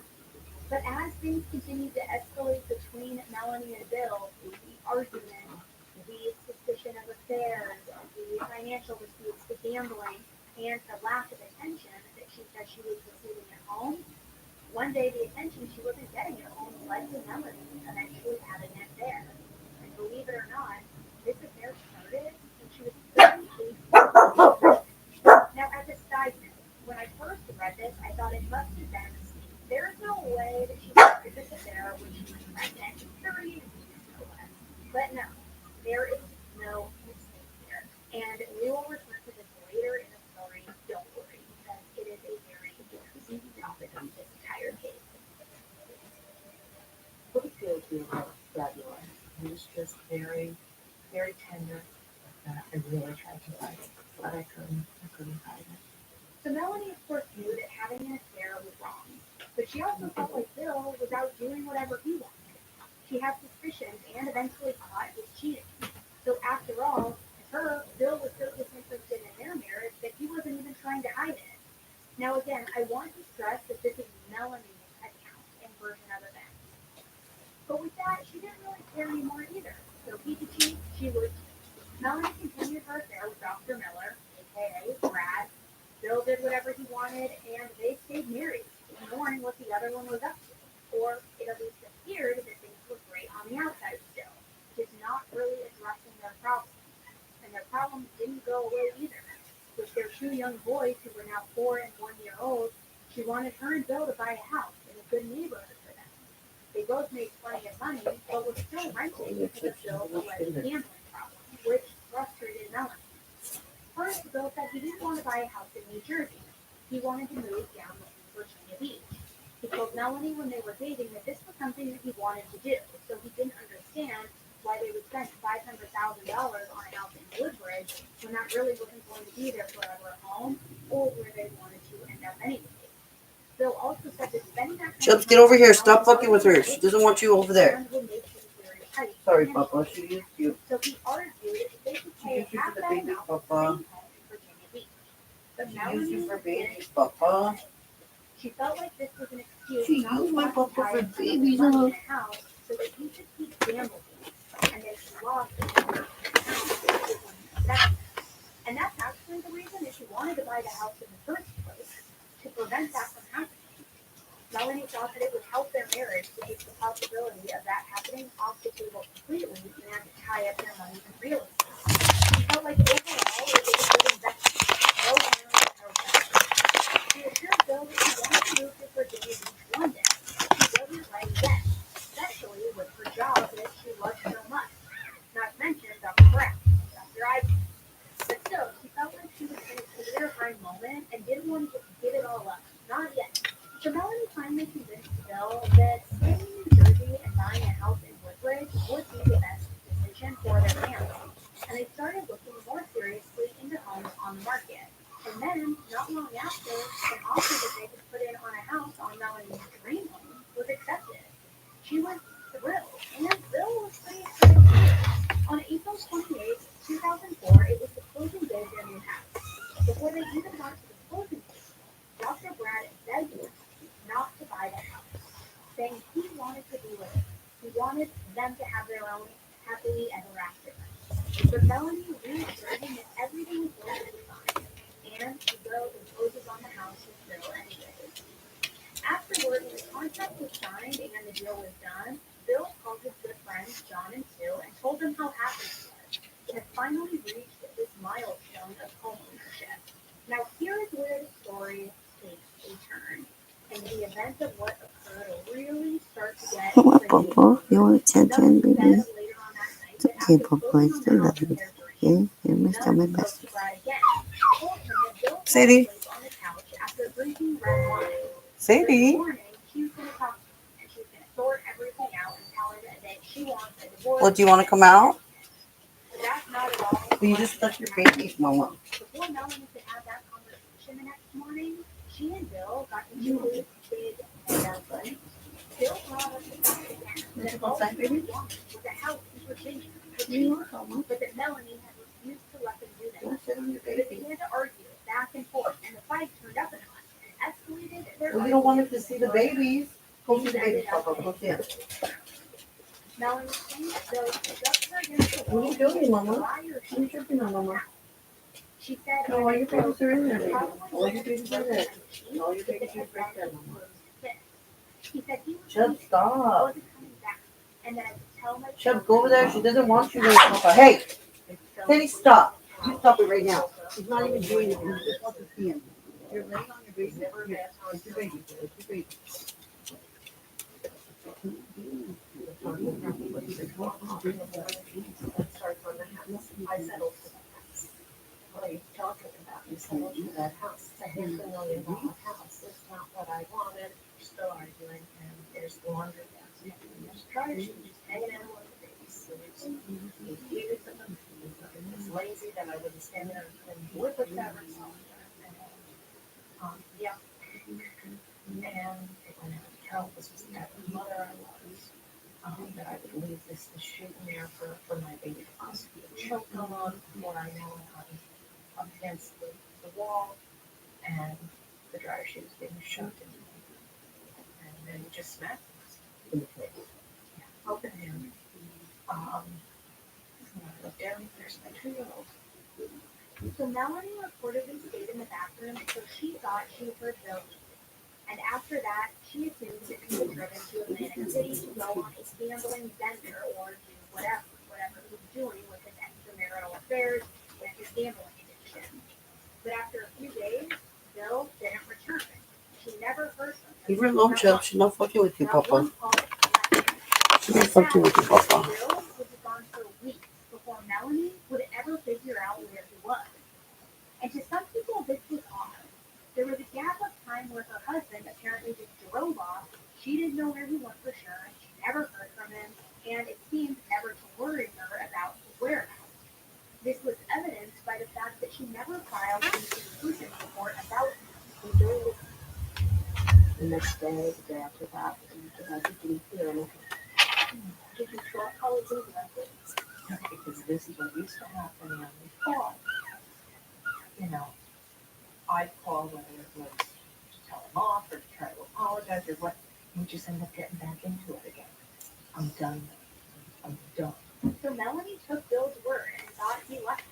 But as things continued to escalate between Melanie and Bill, the argument, the suspicion of affairs, the financial disputes, the gambling, and the lack of attention that she said she was receiving at home, one day the attention she wasn't getting at home led to Melanie eventually having it there. And believe it or not, this affair started when she was 38 years. Now, as a side note, when I first read this, I thought it must have been a mistake. There's no way that she started this affair when she was pregnant, 38 years no less. But no, there is no mistake here. And we will return to this later in the story, don't worry, because it is a very interesting topic of this entire case. What did Bill do about Bradley? He was just very, very tender. I really tried to fight it, but I couldn't fight it. So Melanie, of course, knew that having an affair was wrong, but she also felt like Bill was out doing whatever he wanted. She had suspicions and eventually thought it was cheating. So after all, to her, Bill was so disinterested in their marriage that he wasn't even trying to hide it. Now again, I want to stress that this is Melanie's account and version of events. But with that, she didn't really care anymore either. So he could cheat, she would cheat. Melanie continued her affair with Dr. Miller, aka Brad. Bill did whatever he wanted, and they stayed married, ignoring what the other one was up to. Or it at least appeared that things were great on the outside still, just not really addressing their problems. And their problems didn't go away either. With their 2 young boys who were now 4 and 1 year old, she wanted her and Bill to buy a house in a good neighborhood for them. They both made plenty of money, but were still renting because of Bill's alleged gambling problem, which frustrated Melanie. First, Bill said he didn't want to buy a house in New Jersey. He wanted to move down to Virginia Beach. He told Melanie when they were dating that this was something that he wanted to do, so he didn't understand why they would spend $500,000 on a house in Woodbridge when that really wasn't going to be their forever home or where they wanted to end up anyway. Bill also said that spending that Chubbs, get over here. Stop fucking with her. She doesn't want you over there. Sorry, Papa. She used you. So he argued that they could pay She used you half for the that baby, amount for Papa. staying home in Virginia Beach. But She used you Melanie for baby, didn't. Papa. She felt like this was an excuse She not used to my want papa to tie for up some of the babies, money huh? in the house so that he could keep gambling. And if she lost the account, it wouldn't affect her. And that's actually the reason that she wanted to buy the house in the first place, to prevent that from happening. Melanie thought that it would help their marriage to take the possibility of that happening off the table completely and tie up their money in real estate. She felt like overall it was a good investment. No harm, no foul. She assured Bill that she wanted to move to Virginia Beach one day. She wasn't ready yet, especially with her job that she loved so much. Not to mention Dr. Brown, Dr. Ivy. But still, she felt like she was in a clear high moment and didn't want to give it all up. Not yet. So Melanie finally convinced Bill that staying in New Jersey and buying a house in Woodbridge would be the best decision for their family. And they started looking more seriously into homes on the market. And then, not long after, an offer that they could put in on a house on Melanie's dream home was accepted. She was thrilled, and Bill was pretty excited too. On April 28th, 2004, it was the closing day of their new house. Before they even got to the closing table, Dr. Brad begged them not to buy the house, saying he wanted to be with her. He wanted them to have their own happily ever after. But Melanie reassured him that everything was going to be fine, and to go and closes on the house with Bill anyways. Afterward, when the contract was signed and the deal was done, Bill called his good friends John and Sue and told them how happy he was. He had finally reached this milestone of homeownership. Now here is where the story takes a turn, and the events of what occurred really start to get What, pretty. Papa? You want a 10 Melanie baby? said later on that night It's that okay, after Papa. I closing on still the love house you. with their Okay? dream, You're my still my Melanie best. spoke to Brad again. Told him that Bill fell Sadie. asleep on the couch after drinking red wine. Sadie. In the morning, she was going to talk to him, and she was going to sort everything out and tell him that she wants a divorce. Well, do you want to come out? But that's not at all. Well, you just stuck your babies, Mama. Before Melanie could have that conversation the next morning, she and Bill got into a big fight. Bill brought up the fact again that all he really wanted was a house in Virginia, but that Melanie had refused to let them do that. They began to argue back and forth, and the fight turned up a notch and escalated their Well, you don't want us to see the babies. Go see the babies, Papa. Go see them. Melanie claimed that Bill shoved her against the wall. What are you doing, Mama? Liar, What are you tripping on, Mama? she said, No, all your babies are in there, baby. All your babies are there. All your babies are right there, Mama. He said he was Chubb, stop. wasn't coming back, and that I could tell my Chubb, go over there. She doesn't want you there, Papa. Hey! Teddy, stop. You stop it right now. He's not even doing anything. He just wants to see him. You're laying on your baby. Never get on your baby. It's your baby. I settled for that house. What are you talking about? You settled for that house. It's a $500,000 house. It's not what I wanted. We're still arguing, and there's laundry basket, and there's dryer sheets just hanging out on the baby's suits. He hated them. He was lazy that I wouldn't stand there and whip the fabrics off there. And, yeah. And it went out of hell. This was the type of mother I was. That I would leave this shooting there for my baby to possibly choke on before I know it. I'm up against the wall, and the dryer sheet was being shoved into me. And then he just smacked us in the face. Yeah, open him. I looked down, there's my 2-year-old. So Melanie reportedly stayed in the bathroom until she thought she heard Bill. And after that, she assumed that he was driven to Atlantic City to go on a gambling bender or do whatever he was doing with his extramarital affairs and his gambling addiction. But after a few days, Bill didn't return. She never heard from him. Leave her alone, Chubb. She's not fucking with you, Not Papa. one call, nothing. She's not fucking with you, Papa. Bill would be gone for weeks before Melanie would ever figure out where he was. And to some people, this was odd. There was a gap of time where her husband apparently just drove off. She didn't know where he went for sure. She never heard from him, and it seemed never to worry her about his whereabouts. This was evidenced by the fact that she never filed an intrusion report about him. The next day, the day after that, I didn't hear anything. Did you try calling his records? Because this is what used to happen when we called. I'd call whether it was to tell him off or to because or what, you just end up getting back into it again. I'm done. I'm done. So Melanie took Bill's word and thought he left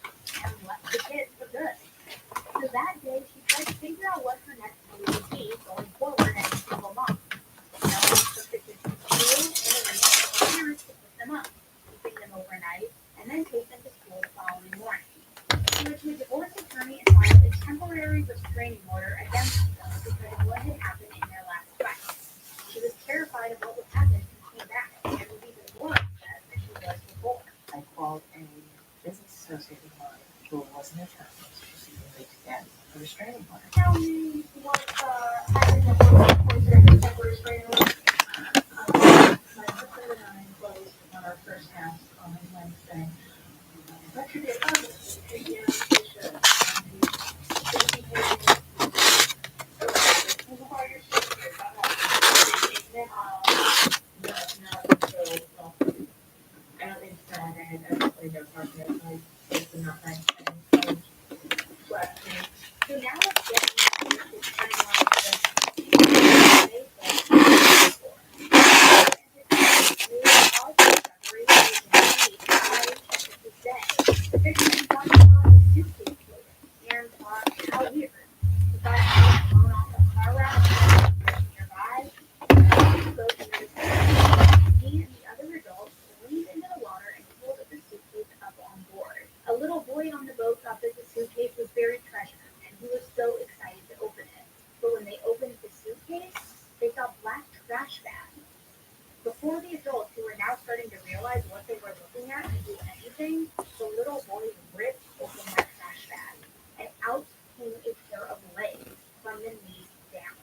and left the kids for good. So that day, she tried to figure out what her next move would be going forward as a single mom. Melanie took the kids to school and arranged for her parents to pick them up, keeping them overnight, and then take them to school the following morning. She went to a divorce attorney and filed a temporary restraining order against them because of what had happened in their last fight. She was terrified of what would happen if he came back and was even more upset than she was before. I called a business associate of mine who was an attorney to see if they could get a restraining order. Tell me what happened at the temporary restraining order. My husband and I closed on our first house on Wednesday. That should be a positive. Yeah, we should. I don't think so. I had actually no partner. It's not nice. So now let's get into the timeline of this. Fisherman got caught in a suitcase and thought, how weird. He thought he was thrown off a car rack nearby. He and the other adults leaned into the water and pulled the suitcase up on board. A little boy on the boat thought that the suitcase was buried treasure, and he was so excited to open it. But when they opened the suitcase, they saw black trash bags. Before the adults, who were now starting to realize what they were looking at, could do anything, the little boy ripped open that trash bag, and out came a pair of legs from the knees down.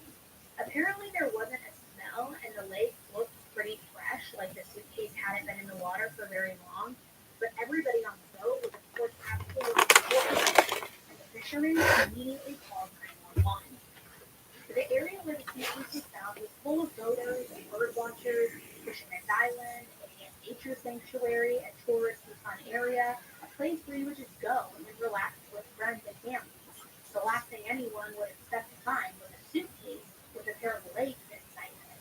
Apparently there wasn't a smell, and the legs looked pretty fresh, like the suitcase hadn't been in the water for very long, but everybody on the boat was of course absolutely horrified, and the fishermen immediately called 911. The area where the suitcase was found was full of boaters and bird watchers, Fisherman's Island, a nature sanctuary, a tourist fun area, a place where you would just go and relax with friends and families. The last thing anyone would expect to find was a suitcase with a pair of legs inside it.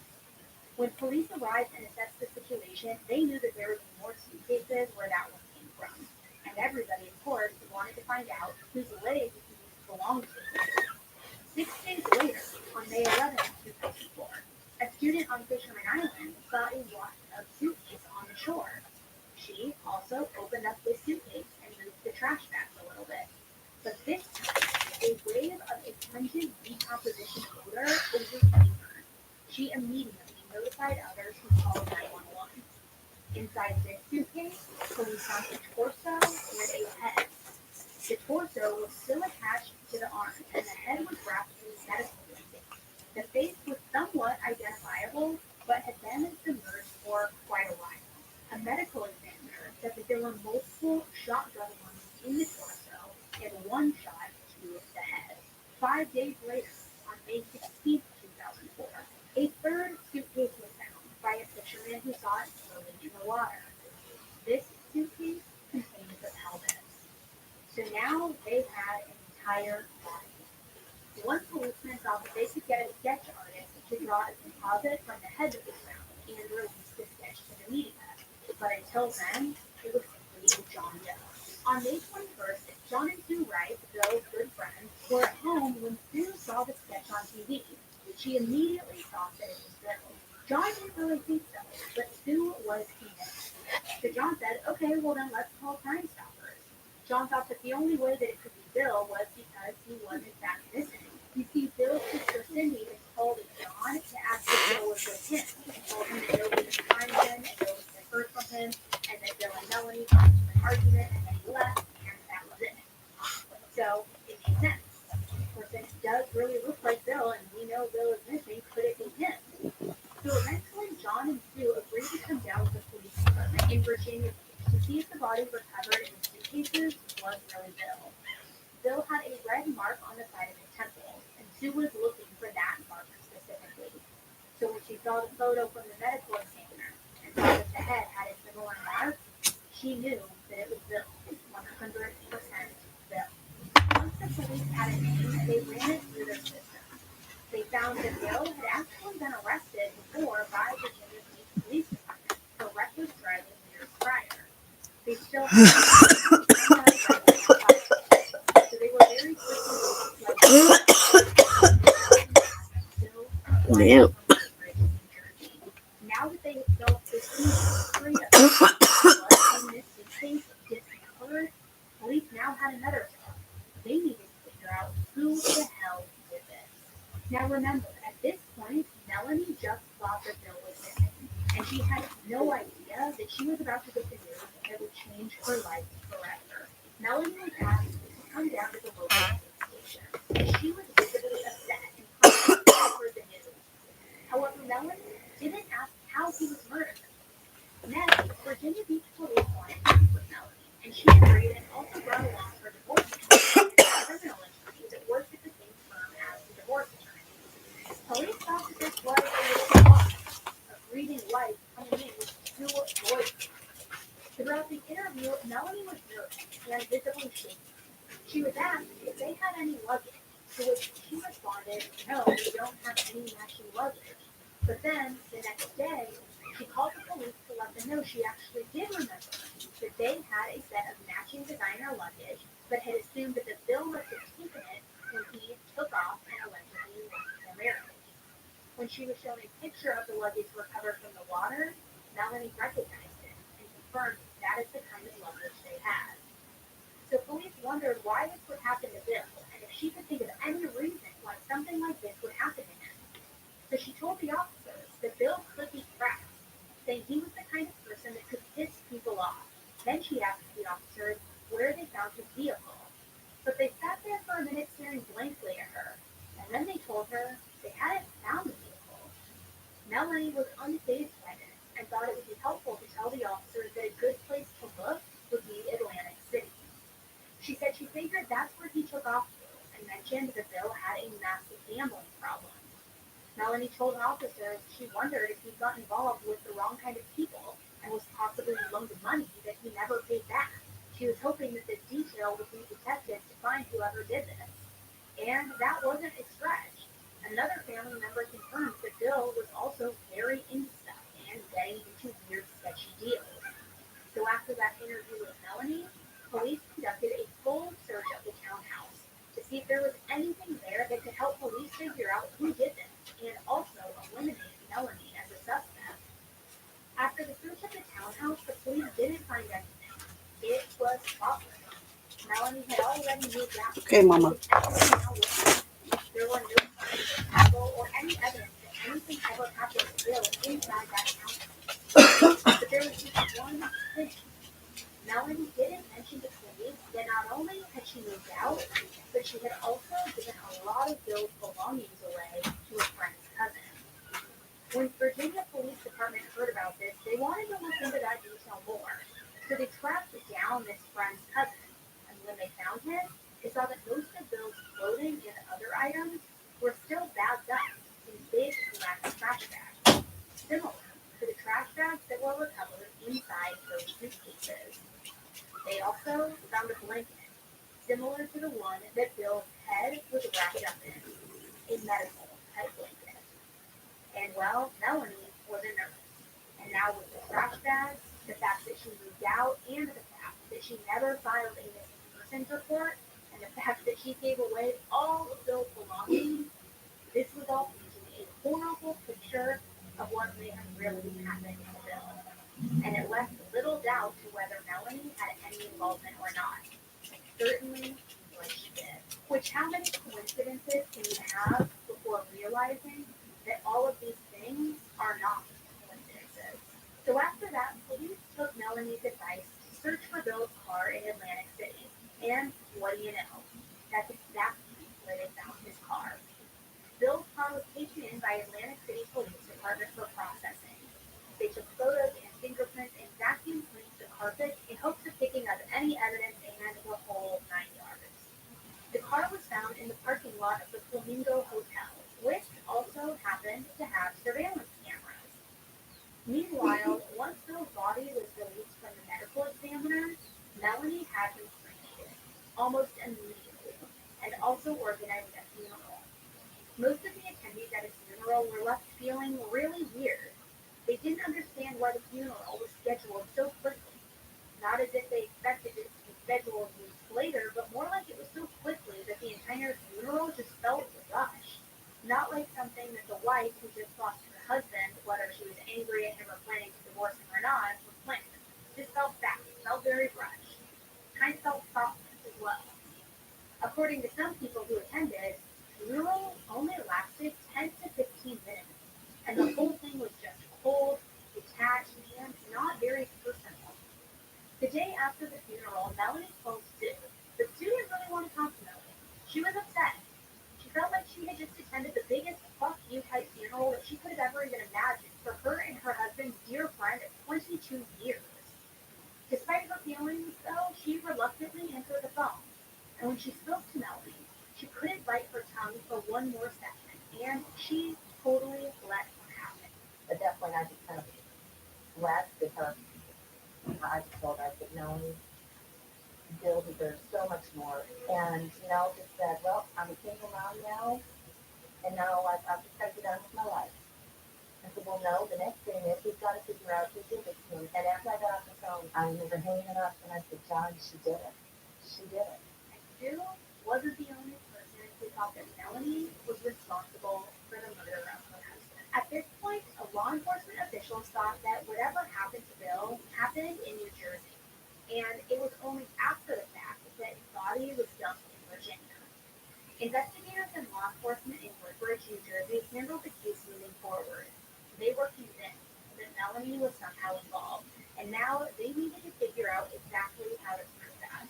When police arrived and assessed the situation, they knew that there would be more suitcases where that one came from. And everybody, of course, wanted to find out whose legs these belonged to. 6 days later, on May 11th, 2004, a student on Fisherman Island saw a wash of suitcase on the shore. She also opened up this suitcase and moved the trash bags a little bit. But this time, a wave of a pungent decomposition odor overcame her. She immediately notified others who called 911. Inside this suitcase, police found a torso and a head. The torso was still attached to the arm, and the head was wrapped in medical blanket. The face was somewhat identifiable, but had been submerged for quite a while. A medical examiner said that there were multiple shotgun wounds in the torso and one shot to the head. 5 days later, on May 16th, 2004, a third suitcase was found by a fisherman who saw it floating in the water. This suitcase contained the pelvis. So now they had an entire body. One policeman thought that they could get a sketch artist to draw a composite from the head that was found and release the sketch to the media. But until then, it was simply John Doe. On May 21st, John and Sue Wright, Bill's good friends, were at home when Sue saw the sketch on TV. She immediately thought that it was Bill. John didn't really think so, but Sue was convinced. So John said, okay, well then let's call Crime Stoppers. John thought that the only way that it could be Bill was because he was in fact missing. You see, Bill's sister Cindy had called John to ask if Bill was with him. She told him that nobody could find him and nobody had heard from him, and that Bill and Melanie got into an argument and then he left, and that was it. So it made sense. Of course, it does really look like Bill, and we know Bill is missing. Could it be him? So eventually, John and Sue agreed to come down to the police department in Virginia to see if the bodies recovered in the suitcases was really Bill. Bill had a red mark on the side of his temple, and Sue was looking for that mark specifically. So when she saw the photo from the medical examiner and saw that the head had a similar mark, she knew that it was Bill, 100% Bill. Once the police had a name, they ran it through their system. They found that Bill had actually been arrested They still had so they were very quickly Yeah. now that they had felt the freedom in this suitcase discovered, police now had another job. They needed to figure out who the hell did this. Now remember, at this point, Melanie just thought that Bill was missing, and she had no idea that she was about to get the news that would change her life forever. Melanie was asked to come down to the local police station, and she was visibly upset and frustrated over the news. However, Melanie didn't ask how he was murdered. Next, Virginia Beach police wanted to meet with Melanie, and she agreed and also brought along her divorce attorney and a criminal attorney that worked at the same firm as the divorce attorney. Police thought that this was a little odd, a grieving wife coming in with two lawyers. Throughout the interview, Melanie was nervous and visibly shaky. She was asked if they had any luggage, to which she responded, "No, we don't have any matching luggage." But then, the next day, she called the police to let them know she actually did remember that they had a set of matching designer luggage, but had assumed that the bill must have taken it when he took off and allegedly left their marriage. When she was shown a picture of the luggage recovered from the water, Melanie recognized it and confirmed that is the kind of luggage they had. So police wondered why this would happen to Bill, and if she could think of any reason why something like this would happen to him. So she told the officers that Bill could be cracked, saying he was the kind of person that could piss people off. Then she asked the officers where they found his vehicle. But they sat there for a minute staring blankly at her, and then they told her they hadn't found the vehicle. Melanie was unfazed by this and thought it would be helpful to tell the officers that a good place to look would be Atlantic City. She said she figured that's where he took off to and mentioned that Bill had a massive gambling problem. Melanie told officers she wondered if he got involved with the wrong kind of people and was possibly loaned money that he never paid back. She was hoping that this detail would lead detectives to find whoever did this. And that wasn't a stretch. Another family member confirmed that Bill was also very into stuff and getting into weird, sketchy deals. So after that interview with Melanie, police conducted a full search of the townhouse to see if there was anything there that could help police figure out who did this and also eliminate Melanie as a suspect. After the search of the townhouse, the police didn't find anything. It was spotless. Melanie had already moved out. Okay, Mama. There were no signs of trouble or any evidence that anything ever happened to Bill inside that townhouse. But there was just one thing. Melanie didn't mention to police that not only had she moved out, but she had also given a lot of Bill's belongings away to a friend's cousin. When Virginia Police Department heard about this, they wanted to look into that detail more. So they tracked down this friend's cousin, and when they found him, they saw that most of Bill's clothing and other items were still bagged up in big black trash bags, similar to the trash bags that were recovered inside those suitcases. They also found a blanket, similar to the one that Bill's head was wrapped up in, a medical type blanket. And well, Melanie was a nurse. And now with the trash bags, the fact that she moved out, and the fact that she never filed a missing persons report, and the fact that she gave away all of Bill's belongings, this was all painting a horrible picture of what may have really happened to Bill. And it left little doubt to whether Melanie had any involvement or not. Certainly, what she did. Which, how many coincidences can you have before realizing that all of these things are not coincidences? So after that, police took Melanie's advice to search for Bill's car in Atlantic City. And what do you know? That's exactly where they found his car. Bill's car was taken in by Atlantic City Police Department for processing. They took photos and fingerprints and vacuum cleaned the carpet in hopes of picking up any evidence and the whole 9 yards. The car was found in the parking lot of the Flamingo Hotel, which also happened to have surveillance cameras. Meanwhile, once Bill's body was released from the medical examiner, Melanie had him cremated almost immediately, and also organized a funeral. Most of the attendees at his funeral were left feeling really weird. They didn't understand why the funeral was scheduled so quickly. Not as if they expected it to be scheduled weeks later, but more like it was so quickly that the entire funeral just felt rushed. Not like something that the wife who just lost her husband, whether she was angry at him or planning to divorce him or not, would plan. Just felt fast, felt very rushed. Kind of felt thoughtless as well. According to some people who attended, the funeral only lasted 10 to 15 minutes, and the whole thing was just cold, detached, and not very personal. The day after the funeral, Melanie called Sue, but Sue didn't really want to talk to Melanie. She was upset. She felt like she had just attended the biggest fuck you type funeral that she could have ever even imagined for her and her husband's dear friend of 22 years. Despite her feelings, though, she reluctantly answered the phone. And when she spoke to Melanie, she couldn't bite her tongue for one more second, and she totally let her have it. At that point, I just kind of laughed at her. I told her, I said, Melanie, Bill deserves so much more. And, just said, well, I'm a single mom now, and now I've just got to get on with my life. I said, well, no, the next thing is we've got to figure out who did it to him. And after I got off the phone, I remember hanging it up, and I said, John, she did it. She did it. Sue wasn't the only person who thought that Melanie was responsible for the murder of her husband. At this point, law enforcement officials thought that whatever happened to Bill happened in New Jersey, and it was only after the fact that his body was dumped in Virginia. Investigators and law enforcement in Woodbridge, New Jersey handled the case moving forward. They were convinced that Melanie was somehow involved, and now they needed to figure out exactly how to prove that.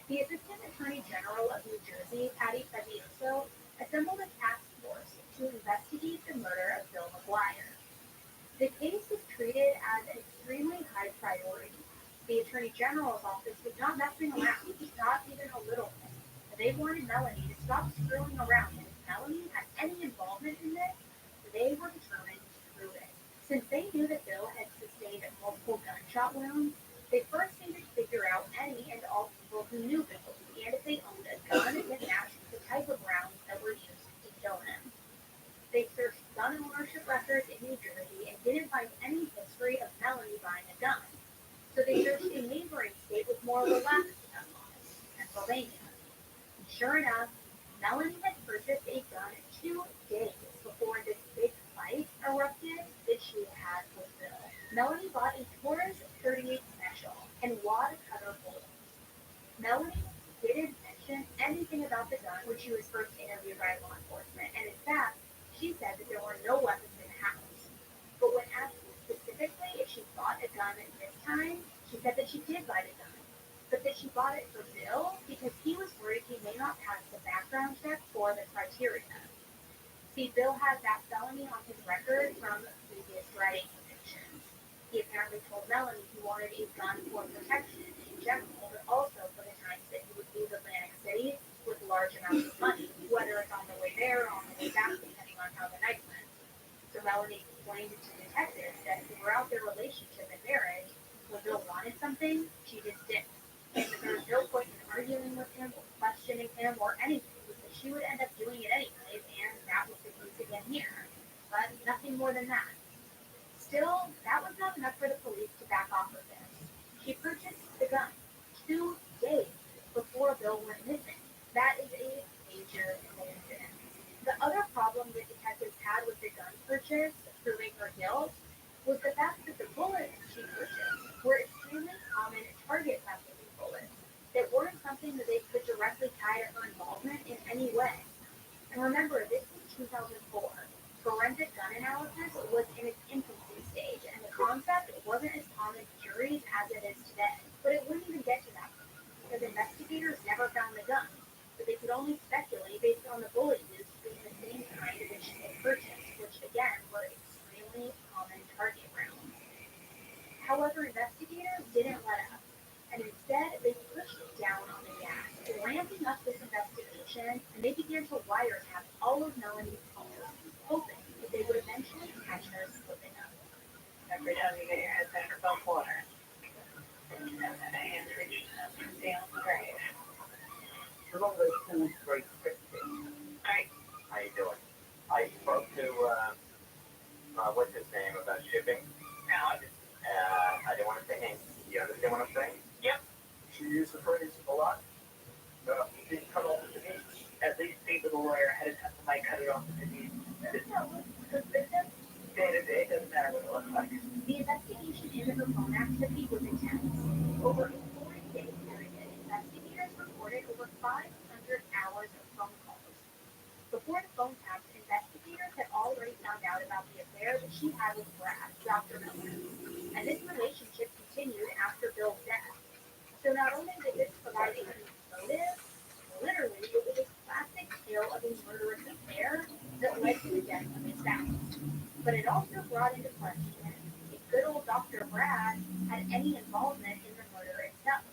The Assistant Attorney General of New Jersey, Patty Pavioso, assembled a task force to investigate the murder of Bill McGuire. The case was treated as an extremely high priority. The Attorney General's office was not messing around, not even a little bit. They wanted Melanie to stop screwing around, and if Melanie had any involvement in this, they were determined to prove it. Since they knew that Bill had sustained multiple gunshot wounds, they first needed to figure out any and all people who knew Bill, and if they owned a gun that matched the type of rounds that were used to kill him. They searched gun ownership records in New Jersey and didn't find any history of Melanie buying a gun. So they searched a neighboring state with more relaxed gun laws, Pennsylvania. And sure enough, Melanie had purchased a gun 2 days before this big fight erupted that she had with Bill. Melanie bought a Taurus 38 Special and wad cutter bullets. Melanie didn't mention anything about the gun when she was first interviewed by law enforcement, and in fact, she said that there were no weapons in the house. But when asked specifically if she bought a gun this time, she said that she did buy the gun, but that she bought it for Bill because he was worried he may not pass the background check for the criteria. See, Bill had that felony on his record from previous driving convictions. He apparently told Melanie he wanted a gun for protection in general, but also for the times that he would leave Atlantic City with large amounts of money, whether it's on the way there or on the way back, depending on how the night went. So Melanie explained to detectives that throughout their relationship and marriage, when Bill wanted something, she just didn't. And that there was no point in arguing with him or questioning him or anything, because she would end up doing it anyways, and that was the case again here. But nothing more than that. Still, that was not enough for the police to back off of this. She purchased the gun 2 days before Bill went missing. That is a major coincidence. The other problem that detectives had with the gun purchase, proving her guilt, was the fact that the bullets she purchased were extremely common target practice bullets that weren't something that they could directly tie to her involvement in any way. And remember, this was 2004. Forensic gun analysis was in its infancy stage, and the concept wasn't as common to juries as it is today. But it wouldn't even get to that point, because investigators never found the gun, but they could only speculate based on the bullet used being the same kind that she had purchased, which again were extremely common target rounds. However, investigators didn't let up, and instead they pushed down on the gas, ramping up this investigation, and they began to wiretap all of Melanie's calls, hoping that they would eventually catch her slipping up. Every time you get your head back above water, and that hand reaches up and down the grave. Along those two very quickly. Alright. How you doing? I spoke to, what's his name, about shipping. Alex. I didn't want to say names. You understand what I'm saying? her phone activity was intense. Over a 40-day period, investigators reported over 500 hours of phone calls. Before the phone taps, investigators had already found out about the affair that she had with Brad, Dr. Miller, and this relationship continued after Bill's death. So not only did this provide a unique motive, literally it was a classic tale of a murderous affair that led to the death of his spouse. But it also brought into question if good old Dr. Brad had any involvement in the murder itself.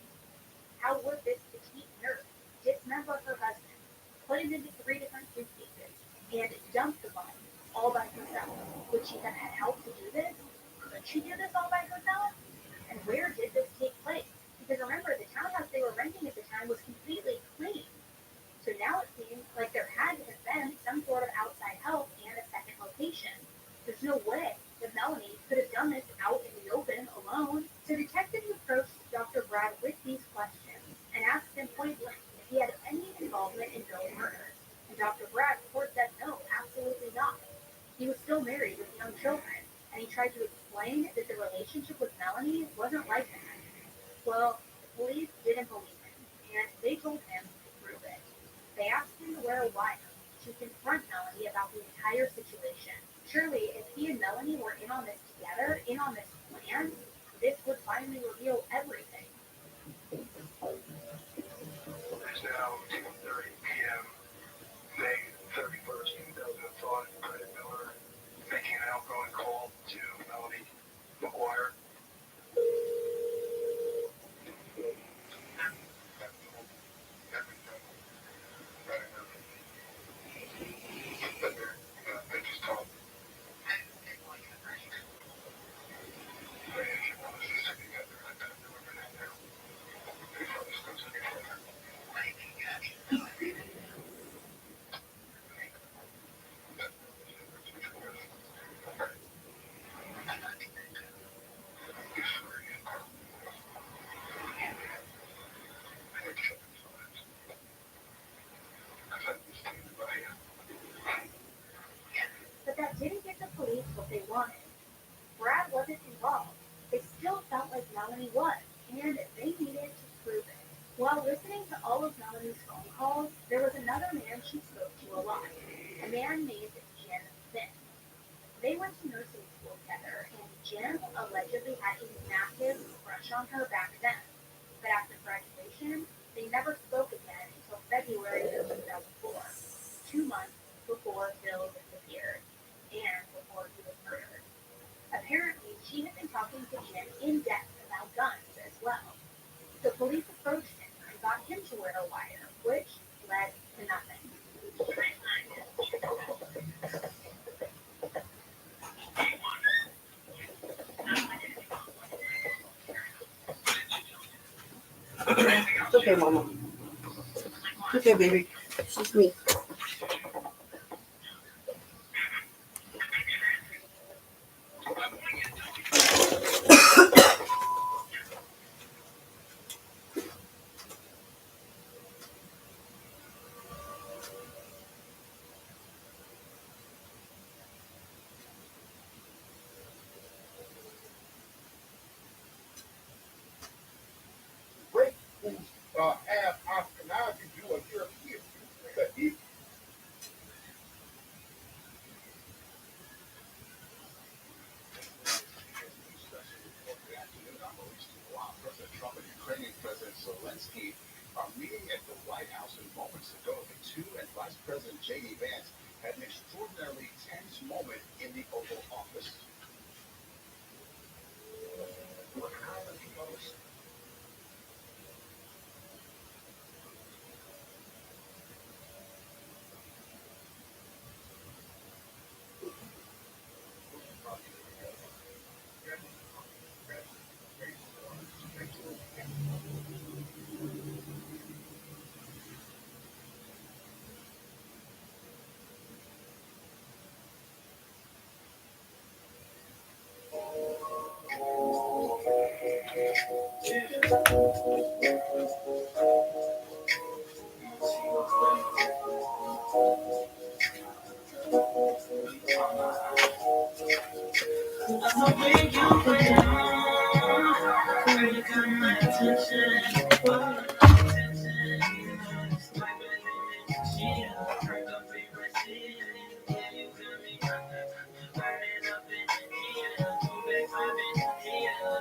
How would this petite nurse dismember her husband, put him into 3 different suitcases, and dump the body all by herself? Would she have had help to do this? Could she do this all by herself? And where did this take place? Because remember, the townhouse they were renting at the time was completely clean. So now it seems like there had to have been some sort of outside help and a second location. There's no way that Melanie could have done this out in the open alone. So detectives approached Dr. Brad with these questions and asked him point blank if he had any involvement in Bill's murder. And Dr. Brad, of course, said no, absolutely not. He was still married with young children, and he tried to explain that the relationship with Melanie wasn't like that. Well, the police didn't believe him, and they told him to prove it. They asked him to wear a wire to confront Melanie about the entire situation. Surely, if he and Melanie were in on this together, in on this plan, this would finally reveal everything. It's now 2:30 p.m. May 31st, 2005. Credit Miller making an outgoing call to Melanie McGuire. But that didn't get the police what they wanted. Brad wasn't involved. They still felt like Melanie was, and they needed to prove it. While listening to all of Melanie's phone calls, there was another man she spoke to a lot, a man named Jim Finn. They went to nursing school together, and Jim allegedly had a massive crush on her back then. But after graduation, they never spoke again until February of 2004, 2 months before Bill disappeared, and before he was murdered. Apparently, she had been talking to Jim in depth about guns as well. The police approached him and got him to wear a wire, which led to nothing. It's okay, Mama. It's okay, baby. It's just me. Great schools have optionality to do a European. President Trump and Ukrainian President Zelensky are meeting at the White House, and moments ago, the two and Vice President J.D. Vance had an extraordinarily tense moment in the Oval Office. What happened most?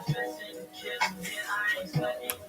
stressing, killing it, I ain't sweating.